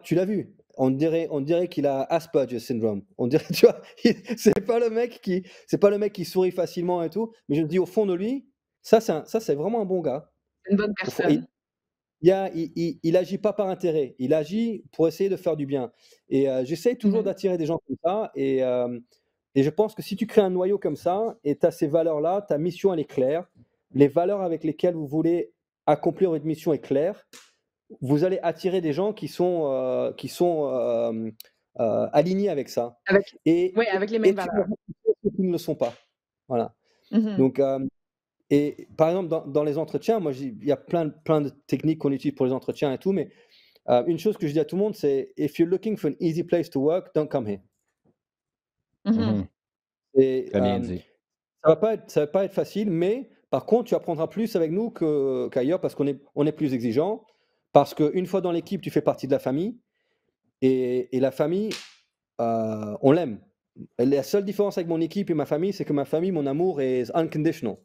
tu l'as vu? On dirait qu'il a Asperger syndrome. On dirait, tu vois? C'est pas le mec qui sourit facilement et tout, mais je me dis au fond de lui, ça c'est vraiment un bon gars.
C'est une bonne
Au fond, il
personne.
il y a il agit pas par intérêt, il agit pour essayer de faire du bien et j'essaye toujours
Mhm.
d'attirer des gens comme ça et je pense que si tu crées un noyau comme ça et tu as ces valeurs-là, ta mission elle est claire, les valeurs avec lesquelles vous voulez accomplir votre mission est claire, vous allez attirer des gens qui sont alignés avec ça
Avec,
et
oui, avec les
et
mêmes
tu
valeurs.
verras ceux qui ne le sont pas. Voilà.
Mhm.
Donc et par exemple dans les entretiens, moi il y a plein de techniques qu'on utilise pour les entretiens et tout, mais une chose que je dis à tout le monde, c'est: «If you're looking for an easy place to work, don't come here».
Mhm.
Mhm.
Et
Très bien dit.
ça va pas être facile, mais par contre, tu apprendras plus avec nous qu'ailleurs parce qu'on est plus exigeant, parce qu'une fois dans l'équipe, tu fais partie de la famille et la famille, on l'aime. La seule différence avec mon équipe et ma famille, c'est que ma famille, mon amour est unconditional.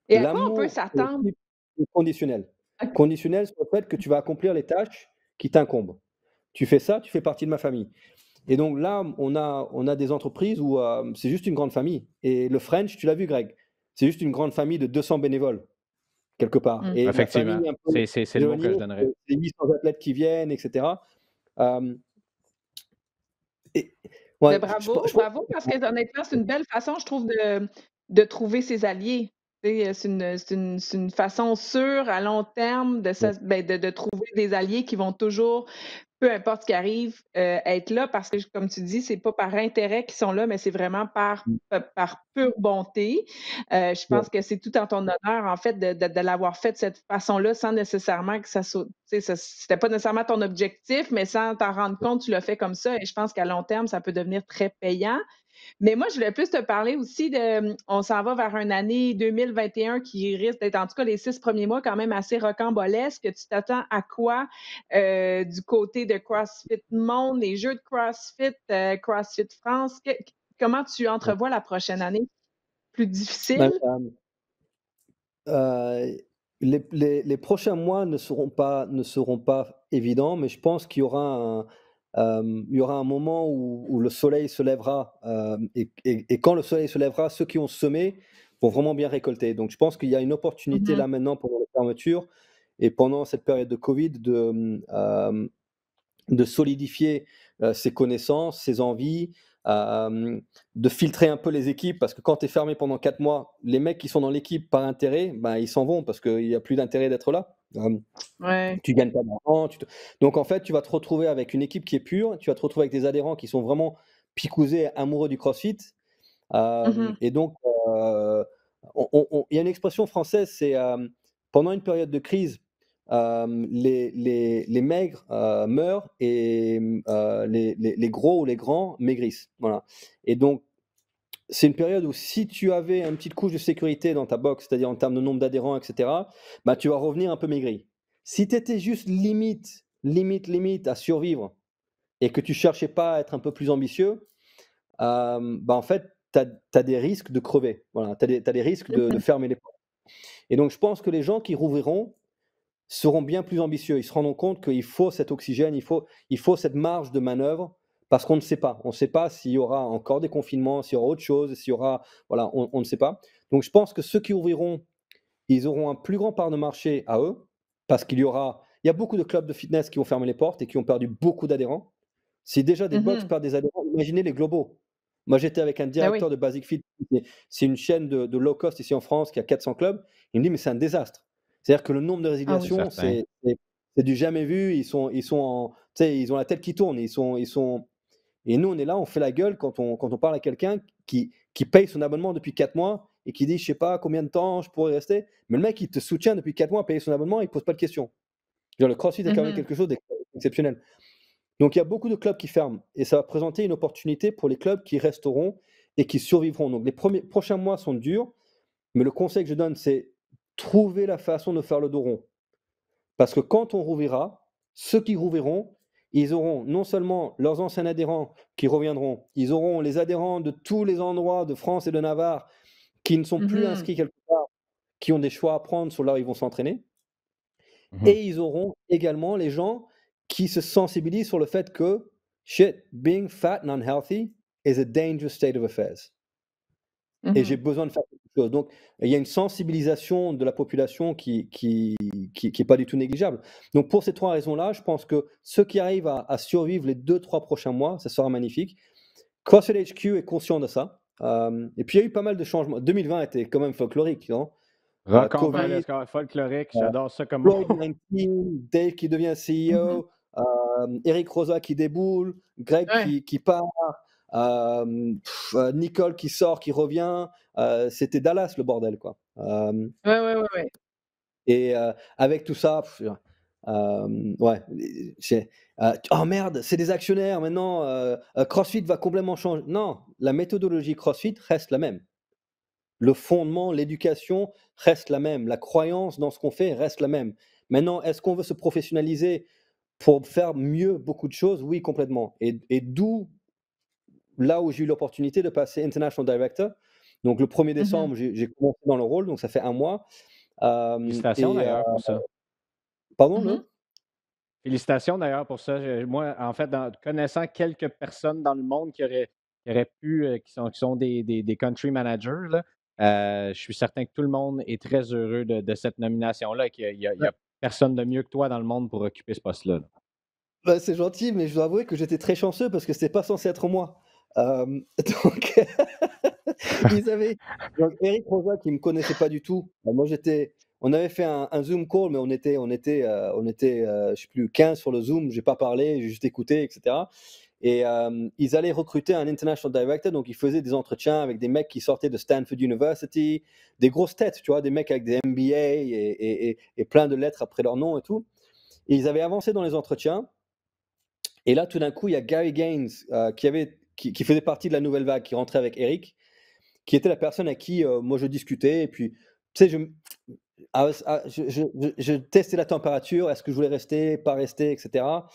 Et à quoi on peut
L'amour pour
s'attendre?
l'équipe est conditionnel.
OK.
Conditionnel sur le fait que tu vas accomplir les tâches qui t'incombent. Tu fais ça, tu fais partie de ma famille. Et donc là, on a des entreprises où c'est juste une grande famille. Et le French, tu l'as vu, Greg, c'est juste une grande famille de 200 bénévoles, quelque part.
Mmh.
Et la
Effectivement.
famille un peu
C'est le mot que
éloignée,
je donnerais.
c'est 800 athlètes qui viennent, etc.
Mais
Ouais,
bravo,
je pense
bravo, parce que honnêtement, c'est une belle façon, je trouve, de trouver ses alliés. Tu sais, c'est une façon sûre à long terme de trouver des alliés qui vont toujours, peu importe ce qui arrive, être là parce que comme tu dis, c'est pas par intérêt qu'ils sont là, mais c'est vraiment
mmh,
par pure bonté. Je
ouais,
pense que c'est tout en ton honneur, en fait, de l'avoir fait de cette façon-là sans nécessairement que ça soit tu sais, c'était pas nécessairement ton objectif, mais sans t'en rendre compte, tu l'as fait comme ça et je pense qu'à long terme, ça peut devenir très payant. Mais moi, je voulais plus te parler aussi on s'en va vers une année 2021 qui risque d'être, en tout cas, les 6 premiers mois quand même assez rocambolesques. Tu t'attends à quoi, du côté de CrossFit Monde, les jeux de CrossFit, CrossFit France? Comment tu
ouais.
entrevois la prochaine année? Plus
Ben,
difficile?
les prochains mois ne seront pas évidents, mais je pense qu'il y aura il y aura un moment où le soleil se lèvera, et quand le soleil se lèvera, ceux qui ont semé vont vraiment bien récolter. Donc je pense qu'il y a une opportunité
Mmh.
là maintenant pendant les fermetures et pendant cette période de Covid de solidifier, ses connaissances, ses envies, de filtrer un peu les équipes parce que quand tu es fermé pendant 4 mois, les mecs qui sont dans l'équipe par intérêt, ben, ils s'en vont parce qu'il y a plus d'intérêt d'être là.
Ouais.
Tu gagnes pas d'argent, donc en fait, tu vas te retrouver avec une équipe qui est pure, tu vas te retrouver avec des adhérents qui sont vraiment picousés, amoureux du CrossFit,
Mmh.
et donc il y a une expression française, c'est, pendant une période de crise, les maigres, meurent et les gros ou les grands maigrissent. Voilà et donc c'est une période où si tu avais une petite couche de sécurité dans ta box, c'est-à-dire en termes de nombre d'adhérents et cetera, bah, tu vas revenir un peu maigri. Si tu étais juste limite, limite, limite à survivre et que tu cherchais pas à être un peu plus ambitieux, bah, en fait, tu as des risques de crever. Voilà, tu as des risques de
Mmh.
fermer les portes et donc je pense que les gens qui rouvriront seront bien plus ambitieux. Ils se rendront compte qu'il faut cet oxygène, il faut cette marge de manœuvre parce qu'on ne sait pas. On ne sait pas s'il y aura encore des confinements, s'il y aura autre chose, s'il y aura voilà, on ne sait pas. Donc je pense que ceux qui ouvriront, ils auront un plus grand part de marché à eux parce il y a beaucoup de clubs de fitness qui vont fermer les portes et qui ont perdu beaucoup d'adhérents. Si déjà des box
Mmh.
perdent des adhérents, imaginez les globaux. Moi, j'étais avec un
Ah
directeur
oui.
de Basic Fit, c'est une chaîne de low cost ici en France qui a 400 clubs. Il me dit: «Mais c'est un désastre». C'est-à-dire que le nombre de
Ah
C'est
oui.
résiliations,
certain.
c'est du jamais vu. Ils sont en tu sais, ils ont la tête qui tourne. Ils sont et nous, on est là, on fait la gueule quand on parle à quelqu'un qui paye son abonnement depuis 4 mois et qui dit: «Je sais pas combien de temps je pourrais rester». Mais le mec, il te soutient depuis 4 mois à payer son abonnement, il pose pas de questions. Je veux dire, le CrossFit est quand même
Mmh.
quelque chose d'exceptionnel. Donc il y a beaucoup de clubs qui ferment et ça va présenter une opportunité pour les clubs qui resteront et qui survivront. Donc les prochains mois sont durs, mais le conseil que je donne, c'est trouver la façon de faire le dos rond. Parce que quand on rouvrira, ceux qui rouvriront, ils auront non seulement leurs anciens adhérents qui reviendront, ils auront les adhérents de tous les endroits de France et de Navarre qui ne sont plus
Mmh.
inscrits quelque part, qui ont des choix à prendre sur là où ils vont s'entraîner.
Mmh.
Et ils auront également les gens qui se sensibilisent sur le fait que shit, being fat and unhealthy is a dangerous state of affairs. Et j'ai
Mmh.
besoin de faire quelque chose. Donc, il y a une sensibilisation de la population qui est pas du tout négligeable. Donc, pour ces 3 raisons-là, je pense que ceux qui arrivent à survivre les 2-3 prochains mois, ça sera magnifique. CrossFit HQ est conscient de ça. Et puis il y a eu pas mal de changements. 2020 était quand même folklorique, non? Covid,
Rocambolesque, folklorique, j'adore ça comme mot.
Floyd 19, Dave qui devient
Mmh.
CEO, Eric Roza qui déboule, Greg
Ouais.
qui part, Nicole qui sort, qui revient, c'était Dallas le bordel quoi.
Ouais, ouais, ouais, ouais.
Et avec tout ça, ouais, «Oh merde, c'est des actionnaires maintenant, CrossFit va complètement changer». Non, la méthodologie CrossFit reste la même. Le fondement, l'éducation reste la même. La croyance dans ce qu'on fait reste la même. Maintenant, est-ce qu'on veut se professionnaliser pour faire mieux beaucoup de choses? Oui, complètement. Et d'où là où j'ai eu l'opportunité de passer International Director. Donc le 1er
Mmh.
décembre, j'ai commencé dans le rôle, donc ça fait un mois.
Félicitations
Et
d'ailleurs pour ça.
pardon,
Mmh.
le?
Félicitations d'ailleurs pour ça. Moi, en fait, connaissant quelques personnes dans le monde qui auraient pu, qui sont des country managers, là, je suis certain que tout le monde est très heureux de cette nomination-là et qu'il y a personne de mieux que toi dans le monde pour occuper ce poste-là, là.
Bah, c'est gentil, mais je dois avouer que j'étais très chanceux parce que c'était pas censé être moi. Hem, donc ils avaient donc Eric Roza qui me connaissait pas du tout. Moi j'étais on avait fait un Zoom call, mais je sais plus 15 sur le Zoom. J'ai pas parlé, j'ai juste écouté et cetera et ils allaient recruter un international director, donc ils faisaient des entretiens avec des mecs qui sortaient de Stanford University, des grosses têtes, tu vois? Des mecs avec des MBA et plein de lettres après leur nom et tout et ils avaient avancé dans les entretiens et là, tout d'un coup, il y a Gary Gaines, qui faisait partie de la nouvelle vague, qui rentrait avec Eric, qui était la personne à qui, moi je discutais et puis, tu sais, je testais la température. Est-ce que je voulais rester, pas rester et cetera?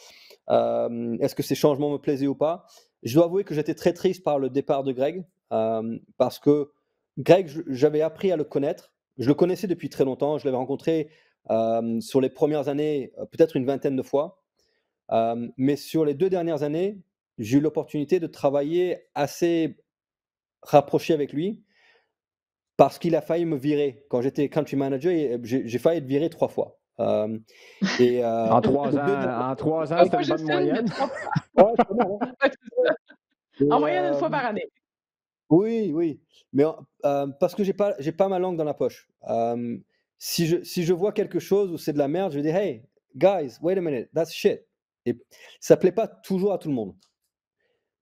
Est-ce que ces changements me plaisaient ou pas? Je dois avouer que j'étais très triste par le départ de Greg, parce que Greg, j'avais appris à le connaître. Je le connaissais depuis très longtemps. Je l'avais rencontré, sur les premières années, peut-être une vingtaine de fois. Mais sur les 2 dernières années, j'ai eu l'opportunité de travailler assez rapproché avec lui parce qu'il a failli me virer. Quand j'étais country manager et j'ai failli être viré 3 fois. Et
En 3
les 2
ans, en 3 ans,
Ben,
c'était
pas
une bonne
juste 1, mais
moyenne.
3 fois.
ouais, c'est pas mal, hein?
Ouais, c'est ça. En
Et
moyenne 1 fois par année.
oui, oui, mais parce que j'ai pas ma langue dans la poche. Si je vois quelque chose où c'est de la merde, je vais dire: «Hey, guys, wait a minute, that's shit» et ça plaît pas toujours à tout le monde.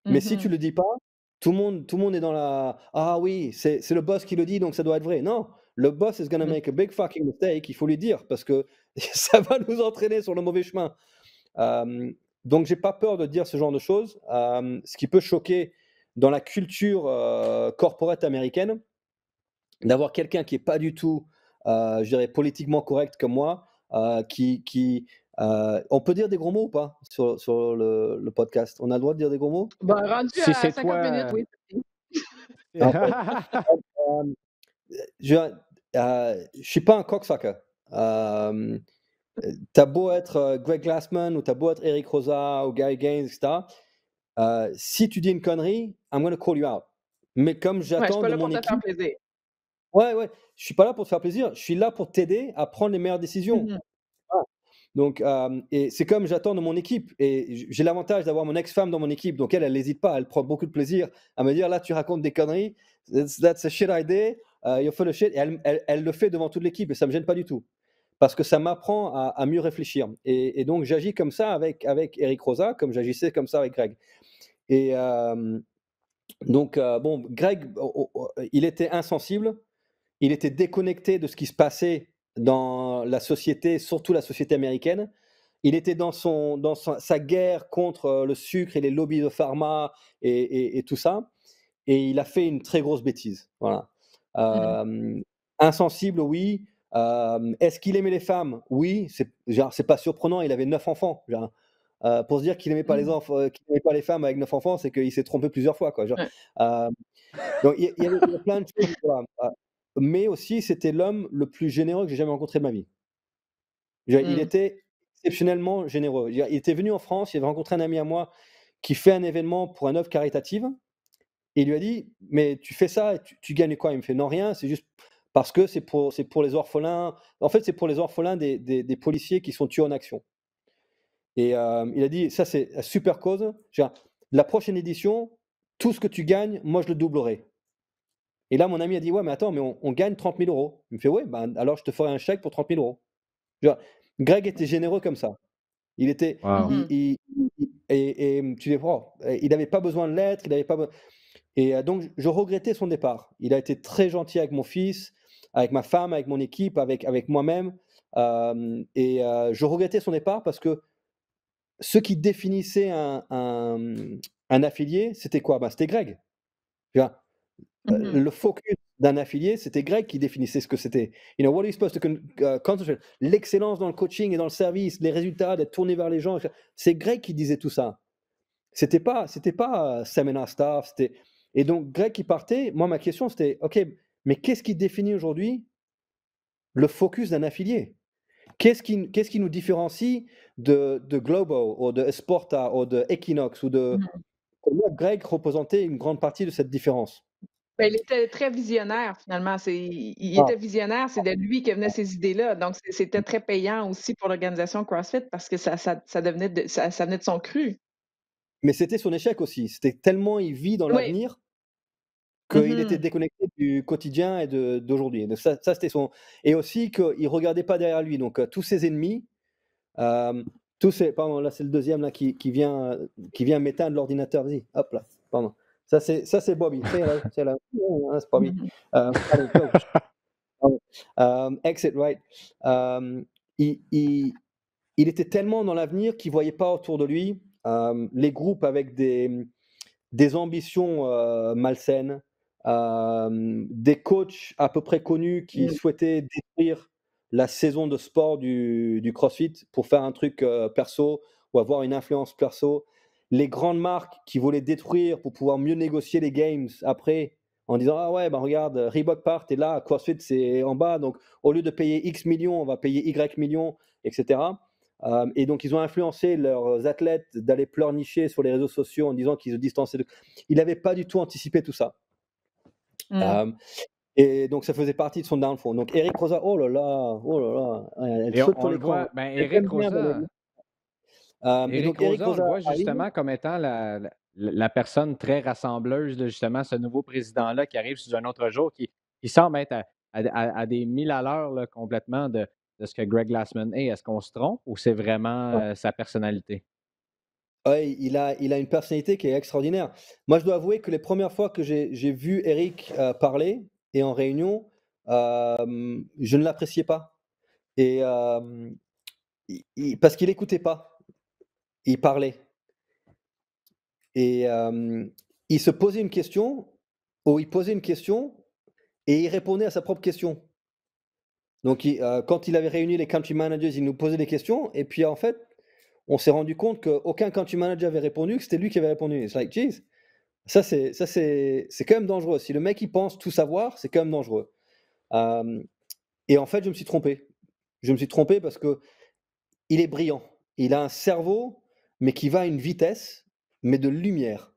Mais si tu
Mmh.
le dis pas, tout le monde est dans la: «Ah oui, c'est le boss qui le dit, donc ça doit être vrai». Non, le boss is gonna
Mmh.
make a big fucking mistake, il faut lui dire parce que ça va nous entraîner sur le mauvais chemin. Hem, donc j'ai pas peur de dire ce genre de choses. Ce qui peut choquer dans la culture, corporate américaine, d'avoir quelqu'un qui est pas du tout, je dirais politiquement correct comme moi, on peut dire des gros mots ou pas sur le podcast? On a le droit de dire des gros mots?
Ben, rendu
Si
à
c'est
50 minutes,
toi,
oui.
OK. Hem, je suis pas un cocksucker. Hem, tu beau être, Greg Glassman ou tu beau être Eric Roza ou Gary Gaines et cetera, si tu dis une connerie, I'm gonna call you out. Mais comme
Ouais, je suis
j'attends
pas
de
là
mon
pour te faire
équipe
plaisir.
ouais, ouais, je suis pas là pour te faire plaisir, je suis là pour t'aider à prendre les meilleures décisions.
Mmh.
Voilà. Donc, et c'est comme j'attends de mon équipe et j'ai l'avantage d'avoir mon ex-femme dans mon équipe, donc elle n'hésite pas, elle prend beaucoup de plaisir à me dire: «Là, tu racontes des conneries, that's a shit idea, you're full of shit» et elle le fait devant toute l'équipe et ça me gêne pas du tout. Parce que ça m'apprend à mieux réfléchir et donc j'agis comme ça avec Eric Roza, comme j'agissais comme ça avec Greg et donc bon, Greg, il était insensible, il était déconnecté de ce qui se passait dans la société, surtout la société américaine. Il était dans sa guerre contre, le sucre et les lobbies de pharma et tout ça et il a fait une très grosse bêtise, voilà.
Mmh.
Hem, Insensible, oui. Est-ce qu'il aimait les femmes? Oui, c'est pas surprenant, il avait 9 enfants, genre, pour se dire qu'il aimait pas
Mmh.
qu'il aimait pas les femmes avec 9 enfants, c'est qu'il s'est trompé plusieurs fois, quoi, genre,
Ouais.
hem, donc il y a plein de choses, voilà, mais aussi c'était l'homme le plus généreux que j'ai jamais rencontré de ma vie. Il
Mmh.
était exceptionnellement généreux. Il était venu en France, il avait rencontré un ami à moi qui fait un événement pour une œuvre caritative et il lui a dit: «Mais tu fais ça et tu gagnes quoi?» Il me fait: «Non, rien, c'est juste parce que c'est pour les orphelins. En fait, c'est pour les orphelins des policiers qui sont tués en action» et il a dit: «Ça, c'est une super cause. Genre, la prochaine édition, tout ce que tu gagnes, moi, je le doublerai» et là, mon ami a dit: «Ouais, mais attends, mais on gagne 30 000 €». Il me fait: «Ouais, ben, alors je te ferai un chèque pour 30 000 €». Genre, Greg était généreux comme ça. Il était
Wow.
tu les vois, il n'avait pas besoin de lettres, il avait pas be et donc je regrettais son départ. Il a été très gentil avec mon fils, avec ma femme, avec mon équipe, avec moi-même, je regrettais son départ parce que ce qui définissait un affilié, c'était quoi? Ben, c'était Greg. Tu vois?
Mmh.
Le focus d'un affilié, c'était Greg qui définissait ce que c'était. You know, what are you supposed to concentrate? L'excellence dans le coaching et dans le service, les résultats, d'être tourné vers les gens, c'est Greg qui disait tout ça. C'était pas, seminar staff, et donc Greg qui partait, moi ma question c'était: «OK, mais qu'est-ce qui définit aujourd'hui le focus d'un affilié? Qu'est-ce qui nous différencie de Globo ou de Esporta ou de Equinox ou de»
Mmh.
pour moi Greg représentait une grande partie de cette différence.
Ben, il était très visionnaire finalement. Il
Ah,
était visionnaire, c'est de lui que venaient ces idées-là. Donc c'était très payant aussi pour l'organisation CrossFit parce que ça venait de son cru.
Mais c'était son échec aussi. C'était tellement il vit dans
Oui.
l'avenir qu'il était
Mmh.
déconnecté du quotidien et d'aujourd'hui. Donc ça c'était son et aussi qu'il regardait pas derrière lui. Donc tous ses ennemis, hem, tous ces pardon, là, c'est le deuxième là qui vient m'éteindre l'ordinateur. Vas-y, hop là, pardon. Ça c'est Bobby. Say hello. That's Bobby.
Mmh.
Allez, go. Pardon. Exit right. Hem, il il il était tellement dans l'avenir qu'il voyait pas autour de lui, les groupes avec des ambitions, malsaines, des coachs à peu près connus qui
Mmh.
souhaitaient détruire la saison de sport du CrossFit pour faire un truc, perso ou avoir une influence perso. Les grandes marques qui voulaient détruire pour pouvoir mieux négocier les games après en disant: «Ah ouais, bah, regarde, Reebok part et là CrossFit c'est en bas, donc au lieu de payer X millions, on va payer Y millions» et cetera. Et donc ils ont influencé leurs athlètes d'aller pleurnicher sur les réseaux sociaux en disant qu'ils se distançaient de il n'avait pas du tout anticipé tout ça.
Mmh.
Hem et donc ça faisait partie de son downfall. Donc Eric Roza, oh là là, elle
Et
saute sur
on le
l'écran.
voit, ben,
Elle
Éric
aime bien
Roza
Valérie. Et
Éric
donc Eric
Roza, on le
Roza
voit
arrive.
justement comme étant la personne très rassembleuse, là, justement, ce nouveau président-là qui arrive sous un autre jour, qui semble être à des milles à l'heure là, complètement de ce que Greg Glassman est. Est-ce qu'on se trompe ou c'est vraiment sa personnalité?
Ouais, il a une personnalité qui est extraordinaire. Moi, je dois avouer que les premières fois que j'ai vu Eric, parler et en réunion, je ne l'appréciais pas et il parce qu'il écoutait pas, il parlait. Et il se posait une question, ou il posait une question et il répondait à sa propre question. Donc quand il avait réuni les country managers, il nous posait des questions et puis en fait, on s'est rendu compte qu'aucun country manager avait répondu, que c'était lui qui avait répondu. It's like, jeez, ça c'est quand même dangereux. Si le mec, il pense tout savoir, c'est quand même dangereux. Hem et en fait, je me suis trompé. Je me suis trompé parce qu'il est brillant. Il a un cerveau, mais qui va à une vitesse, mais de lumière.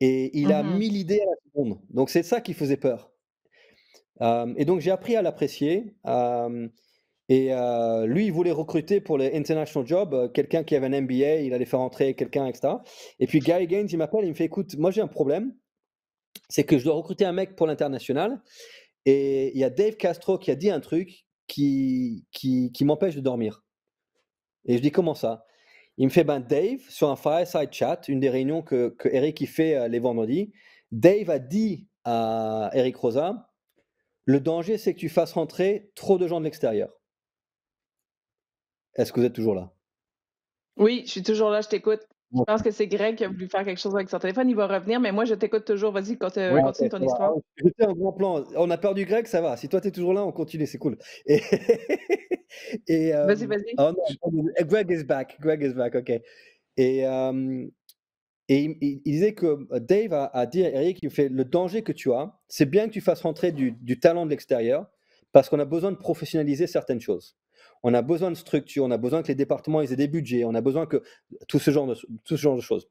Et il a
Mmh.
1000 idées à la seconde. Donc c'est ça qui faisait peur. Et donc j'ai appris à l'apprécier, et lui, il voulait recruter pour les international jobs, quelqu'un qui avait un MBA, il allait faire entrer quelqu'un et cetera. Et puis Gary Gaines, il m'appelle, il me fait: «Écoute, moi j'ai un problème, c'est que je dois recruter un mec pour l'international et il y a Dave Castro qui a dit un truc qui m'empêche de dormir». Et je dis: «Comment ça?» Il me fait: «Ben Dave, sur un fireside chat, une des réunions que Eric il fait, les vendredis, Dave a dit à Eric Roza: "Le danger, c'est que tu fasses rentrer trop de gens de l'extérieur"». Est-ce que vous êtes toujours là?
Oui, je suis toujours là, je t'écoute. Je
OK.
pense que c'est Greg qui a voulu faire quelque chose avec son téléphone. Il va revenir, mais moi, je t'écoute toujours. Vas-y,
Oui.
Ah OK,
continue ton
ça va.
histoire.
J'étais en grand plan. On a perdu Greg, ça va. Si toi, tu es toujours là, on continue, c'est cool. Et et
Vas-y, vas-y.
oh non, Greg is back, Greg is back, OK. Et il disait que Dave a dit à Eric, il fait: «Le danger que tu as, c'est bien que tu fasses rentrer du talent de l'extérieur, parce qu'on a besoin de professionnaliser certaines choses. On a besoin de structure, on a besoin que les départements ils aient des budgets, on a besoin que tout ce genre de choses».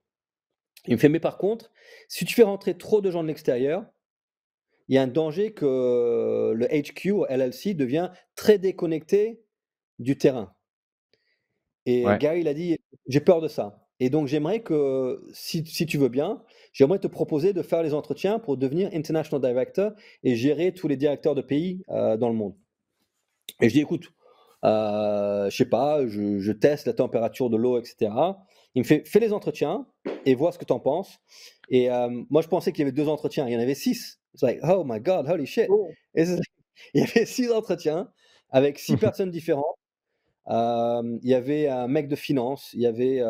Il me fait: «Mais par contre, si tu fais rentrer trop de gens de l'extérieur, il y a un danger que le HQ ou LLC devient très déconnecté du terrain». Et
Ouais.
Gary, il a dit: «J'ai peur de ça et donc j'aimerais que si tu veux bien, j'aimerais te proposer de faire les entretiens pour devenir international director et gérer tous les directeurs de pays, dans le monde». Et je dis: «Écoute, je sais pas, je teste la température de l'eau et cetera». Il me fait: «Fais les entretiens et vois ce que tu en penses». Et moi je pensais qu'il y avait 2 entretiens, il y en avait 6. It's like: «Oh my god, holy shit».
Oh.
Et c'est il y avait 6 entretiens avec 6 personnes différentes. Il y avait un mec de finance, il y avait,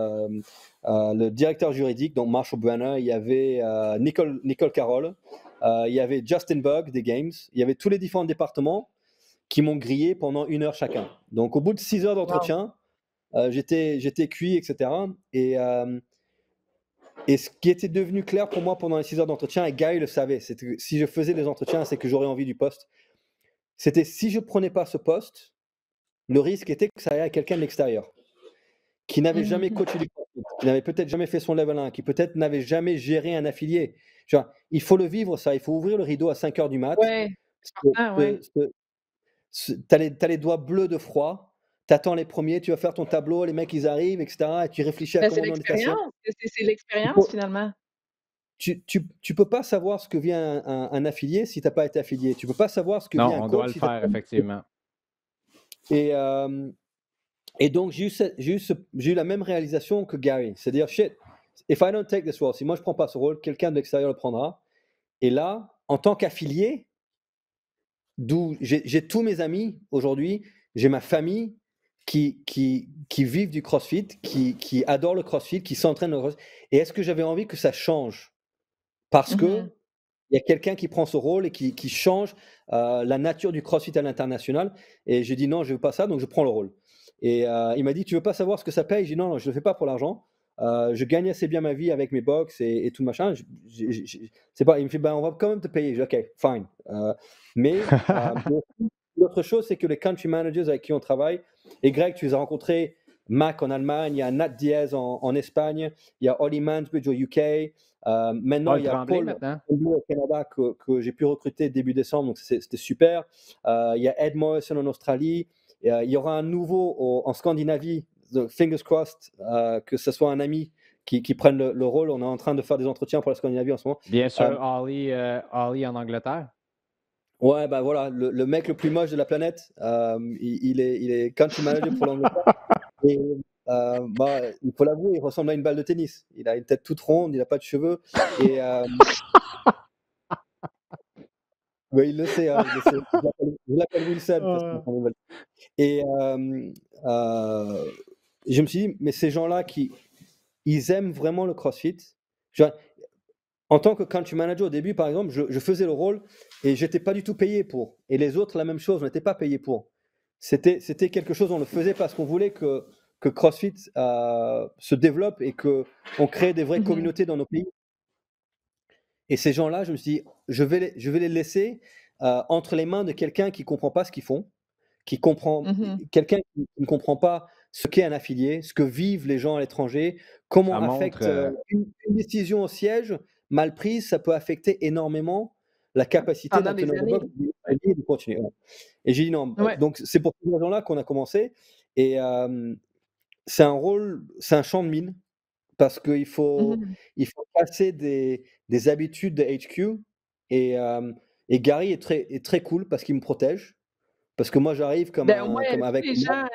le directeur juridique, donc Marshall Brenner, il y avait, Nicole Carroll, il y avait Justin Bug des Games, il y avait tous les différents départements qui m'ont grillé pendant 1 heure chacun. Donc au bout de 6 heures
Wow.
d'entretien, j'étais cuit et cetera. Et ce qui était devenu clair pour moi pendant les 6 heures d'entretien, et Guy le savait, c'était que si je faisais les entretiens, c'est que j'aurais envie du poste. C'était si je prenais pas ce poste, le risque était que ça aille à quelqu'un de l'extérieur, qui n'avait jamais
Mmh.
coaché du CrossFit, qui n'avait peut-être jamais fait son level 1, qui peut-être n'avait jamais géré un affilié. Tu vois? Il faut le vivre ça, il faut ouvrir le rideau à 5 heures du mat.
Ouais, c'est important, ouais.
Tu as les doigts bleus de froid, attends les premiers, tu vas faire ton tableau, les mecs, ils arrivent, etc. Et tu réfléchis à
Ben, c'est
comment donner ta séance.
l'expérience, c'est
Tu
l'expérience
peux,
finalement.
tu peux pas savoir ce que vit un affilié si tu n'as pas été affilié. Tu peux pas savoir ce que vit
Non,
un
on doit
coach
le
si tu n'as
faire,
pas.
effectivement.
Et, euh, et donc, j'ai eu la même réalisation que Gary. C'est-à-dire, shit, if I don't take this role, si moi je prends pas ce rôle, quelqu'un de l'extérieur le prendra. Et là, en tant qu'affilié, d'où j'ai tous mes amis aujourd'hui, j'ai ma famille qui vivent du CrossFit, qui adorent le CrossFit, qui s'entraînent au CrossFit. Et est-ce que j'avais envie que ça change? Parce que
Mhm.
il y a quelqu'un qui prend ce rôle et qui change la nature du CrossFit à l'international. Et j'ai dit non, je ne veux pas ça, donc je prends le rôle. Et il m'a dit, tu veux pas savoir ce que ça paye? J'ai dit non, non, je ne le fais pas pour l'argent. Je gagne assez bien ma vie avec mes box et tout le machin. C'est pas, il me fait, ben, on va quand même te payer. J'ai dit, ok, fine. Mais l'autre chose, c'est que les country managers avec qui on travaille, et Greg, tu les as rencontrés, Mac en Allemagne, il y a Nat Diaz en Espagne, il y a Ollie Mansbridge au UK. Maintenant,
Paul
il y a
Tremblay,
Paul
maintenant.
au Canada que j'ai pu recruter début décembre, donc c'était super. Il y a Ed Morrison en Australie. Il y aura un nouveau en Scandinavie, fingers crossed, que ce soit un ami qui prenne le rôle. On est en train de faire des entretiens pour la Scandinavie en ce moment.
Bien sûr, Ollie en Angleterre.
Ouais, bah voilà, le mec le plus moche de la planète, il est country manager pour l'Angleterre. Et bah, il faut l'avouer, il ressemble à une balle de tennis. Il a une tête toute ronde, il n'a pas de cheveux. Et ouais, il le sait, hein, il le sait. Je l'appelle Wilson parce qu'il
Ah.
ressemble à une balle. Et je me suis dit, mais ces gens-là ils aiment vraiment le CrossFit. Je- En tant que country manager, au début, par exemple, je faisais le rôle et j'étais pas du tout payé pour. Et les autres, la même chose, on n'était pas payé pour. C'était quelque chose, on le faisait parce qu'on voulait que CrossFit se développe et qu'on crée des vraies
Mhm.
communautés dans nos pays. Et ces gens-là, je me suis dit, je vais les laisser entre les mains de quelqu'un qui comprend pas ce qu'ils font,
Mhm.
quelqu'un qui ne comprend pas ce qu'est un affilié, ce que vivent les gens à l'étranger, comment
Ça montre.
affecte une décision au siège mal prise, ça peut affecter énormément la capacité
Pendant
d'un
des
teneur de boxe
années.
de continuer. Ouais. Et j'ai dit non.
Ouais.
Donc c'est pour ces raisons-là qu'on a commencé. Et c'est un champ de mine parce
Mhm.
il faut casser des habitudes de HQ. Et Gary est très cool parce qu'il me protège. Parce que moi, j'arrive
Ben, au moins,
comme avec moi.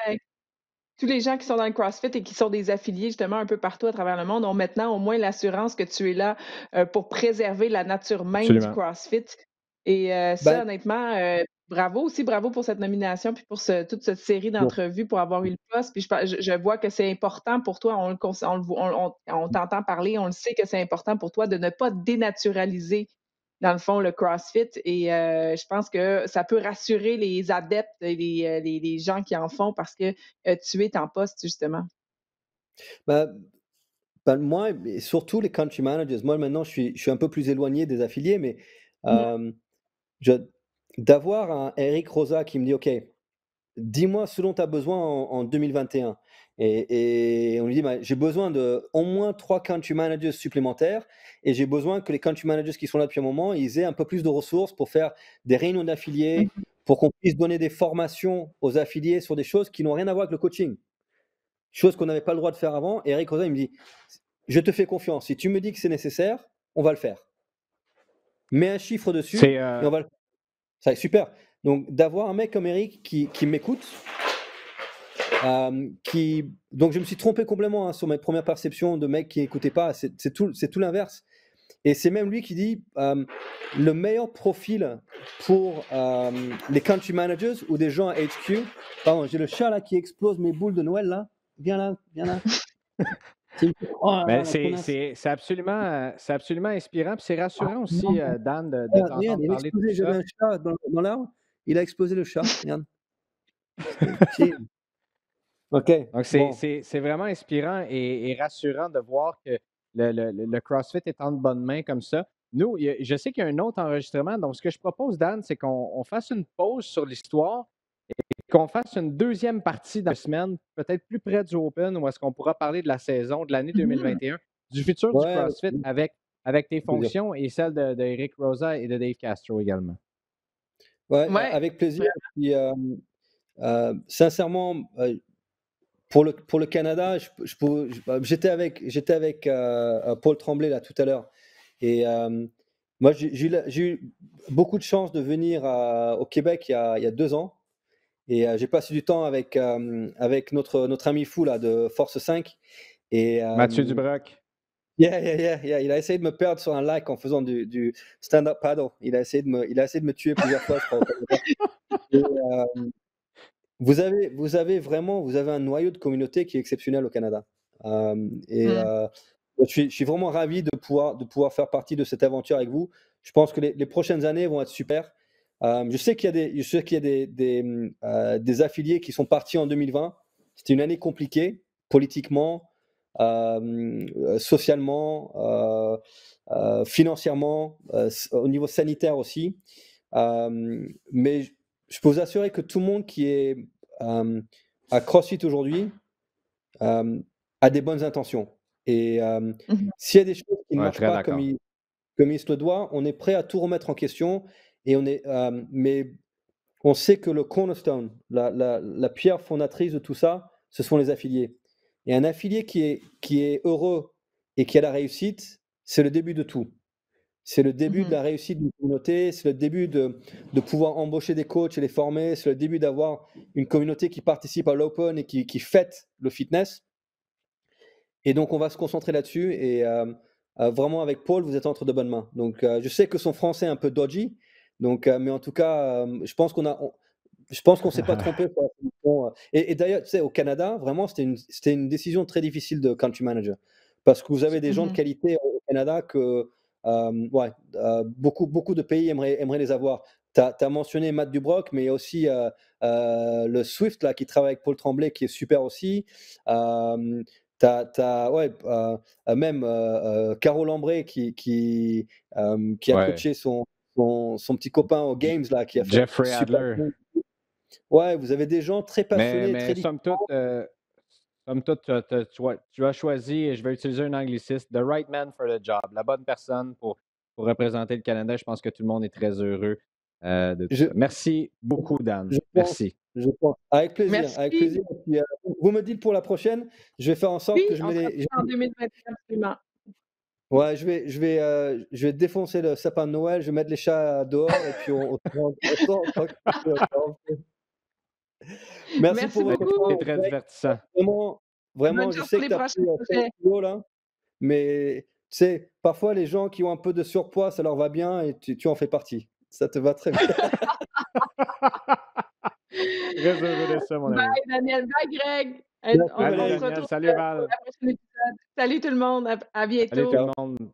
tous les gens qui sont dans le CrossFit et qui sont des affiliés justement un peu partout à travers le monde ont maintenant au moins l'assurance que tu es là, pour préserver la nature même du
Absolument.
CrossFit et ça
Ben,
honnêtement, bravo aussi, bravo pour cette nomination puis pour toute cette série
bon,
d'entrevues pour avoir eu le poste. Puis je vois que c'est important pour toi, on le voit on t'entend parler, on le sait que c'est important pour toi de ne pas dénaturaliser dans le fond, le CrossFit et je pense que ça peut rassurer les adeptes et les gens qui en font parce que, tu es en poste justement.
ben, moi, et surtout les country managers. Moi, maintenant, je suis un peu plus éloigné des affiliés, mais
Mmh.
euh, je- d'avoir un Eric Rosa qui me dit, OK, dis-moi ce dont tu as besoin en 2021. Et on lui dit, bah, j'ai besoin de au moins 3 country managers supplémentaires et j'ai besoin que les country managers qui sont là depuis un moment, ils aient un peu plus de ressources pour faire des réunions d'affiliés,
Mmh.
pour qu'on puisse donner des formations aux affiliés sur des choses qui n'ont rien à voir avec le coaching. Chose qu'on n'avait pas le droit de faire avant. Et Eric Rosa, il me dit, je te fais confiance. Si tu me dis que c'est nécessaire, on va le faire. Mets un chiffre dessus
C'est
et on va le faire. Ça, super. Donc, d'avoir un mec comme Eric qui m'écoute, donc je me suis trompé complètement hein, sur mes premières perceptions de mec qui n'écoutait pas. C'est tout l'inverse. Et c'est même lui qui dit le meilleur profil pour les country managers ou des gens à HQ. Pardon, j'ai le chat là qui explose mes boules de Noël là. Viens là, viens là. Oh là là,
ben,
la connasse.
c'est absolument inspirant. Puis c'est
Ah,
rassurant
non,
aussi,
non.
Dan, de
Regarde,
t'entendre
il a
parler de tout
explosé. J'avais
ça.
un chat dans l'arbre. Il a explosé le chat. Regarde. C'était chill. Ok,
Donc,
bon.
c'est vraiment inspirant et rassurant de voir que le CrossFit est en de bonnes mains comme ça. Nous, je sais qu'il y a un autre enregistrement. Donc, ce que je propose, Dan, c'est qu'on fasse une pause sur l'histoire et qu'on fasse une deuxième partie dans la semaine, peut-être plus près du Open, où est-ce qu'on pourra parler de la saison, de l'année
Mmh.
2021, du futur du
Ouais, avec
CrossFit avec tes
plaisir.
fonctions et celles de Eric Rosa et de Dave Castro également.
Ouais,
Ouais,
avec plaisir.
ouais.
Et puis, sincèrement, pour le Canada, j'étais avec Paul Tremblay là tout à l'heure. Et moi, j'ai eu beaucoup de chance de venir au Québec il y a 2 ans. Et j'ai passé du temps avec notre ami fou là, de Force 5. Et
Mathieu Dubroc.
yeah. Il a essayé de me perdre sur un lac en faisant du stand-up paddle. Il a essayé de me tuer plusieurs fois, je crois. Et, vous avez un noyau de communauté qui est exceptionnel au Canada. Et
Mmh.
je suis vraiment ravi de pouvoir faire partie de cette aventure avec vous. Je pense que les prochaines années vont être super. Je sais qu'il y a des affiliés qui sont partis en 2020. C'était une année compliquée, politiquement, socialement, financièrement, au niveau sanitaire aussi. Mais je peux vous assurer que tout le monde qui est à CrossFit aujourd'hui a des bonnes intentions. Et
Mmh.
s'il y a des choses qui ne
Ouais,
marchent
très
pas
d'accord.
comme il se le doit, on est prêt à tout remettre en question. Et mais on sait que le cornerstone, la pierre fondatrice de tout ça, ce sont les affiliés. Et un affilié qui est heureux et qui a la réussite, c'est le début de tout. C'est le début de
Mmh.
la réussite d'une communauté, c'est le début de pouvoir embaucher des coachs et les former, c'est le début d'avoir une communauté qui participe à l'open et qui fête le fitness. Et donc, on va se concentrer là-dessus. Et vraiment, avec Paul, vous êtes entre de bonnes mains. Donc, je sais que son français est un peu dodgy. Donc, mais en tout cas, je pense qu'on s'est pas trompé sur la solution. Et d'ailleurs, tu sais, au Canada, vraiment, c'était une décision très difficile de country manager. Parce que vous avez des gens de
Mmh.
qualité au Canada que ouais, beaucoup de pays aimeraient les avoir. Tu as mentionné Matt Dubrock, mais il y a aussi le Swift là, qui travaille avec Paul Tremblay, qui est super aussi. Ouais, même Caro Lambré qui a
Ouais.
coaché son petit copain aux Games là, qui a fait
Jeffrey
super
Adler.
bien. Ouais, vous avez des gens très passionnés, très
Mais
différents.
somme toute, tu as choisi, et je vais utiliser un anglicisme, the right man for the job, la bonne personne pour représenter le Canada. Je pense que tout le monde est très heureux de tout
Je,
ça. Merci beaucoup, Dan.
je pense,
Merci.
je pense. Avec plaisir, avec
Merci.
plaisir. Et puis, vous me dites pour la prochaine, je vais faire en sorte
Oui,
que je
on
mets
se retrouve en 2021 absolument.
Ouais, je vais défoncer le sapin de Noël, je vais mettre les chats dehors et puis on sort tranquille. Merci
Merci
pour votre
beaucoup.
C'est
temps,
très
Greg.
divertissant.
Vraiment,
Bonne
vraiment, je
chance pour
sais que
les
tu as
prochains
pris 5
projets.
kilos là, mais tu sais, parfois les gens qui ont un peu de surpoids, ça leur va bien et tu en fais partie. Ça te va très bien.
Très heureux de ça, mon ami.
Bye Daniel, bye Greg.
Merci
On
Salut,
se
Valérie.
Daniel.
retrouve
Salut,
pour
Val.
la prochaine épisode. Salut tout le monde, à
Salut tout
bientôt.
le
Ciao.
monde.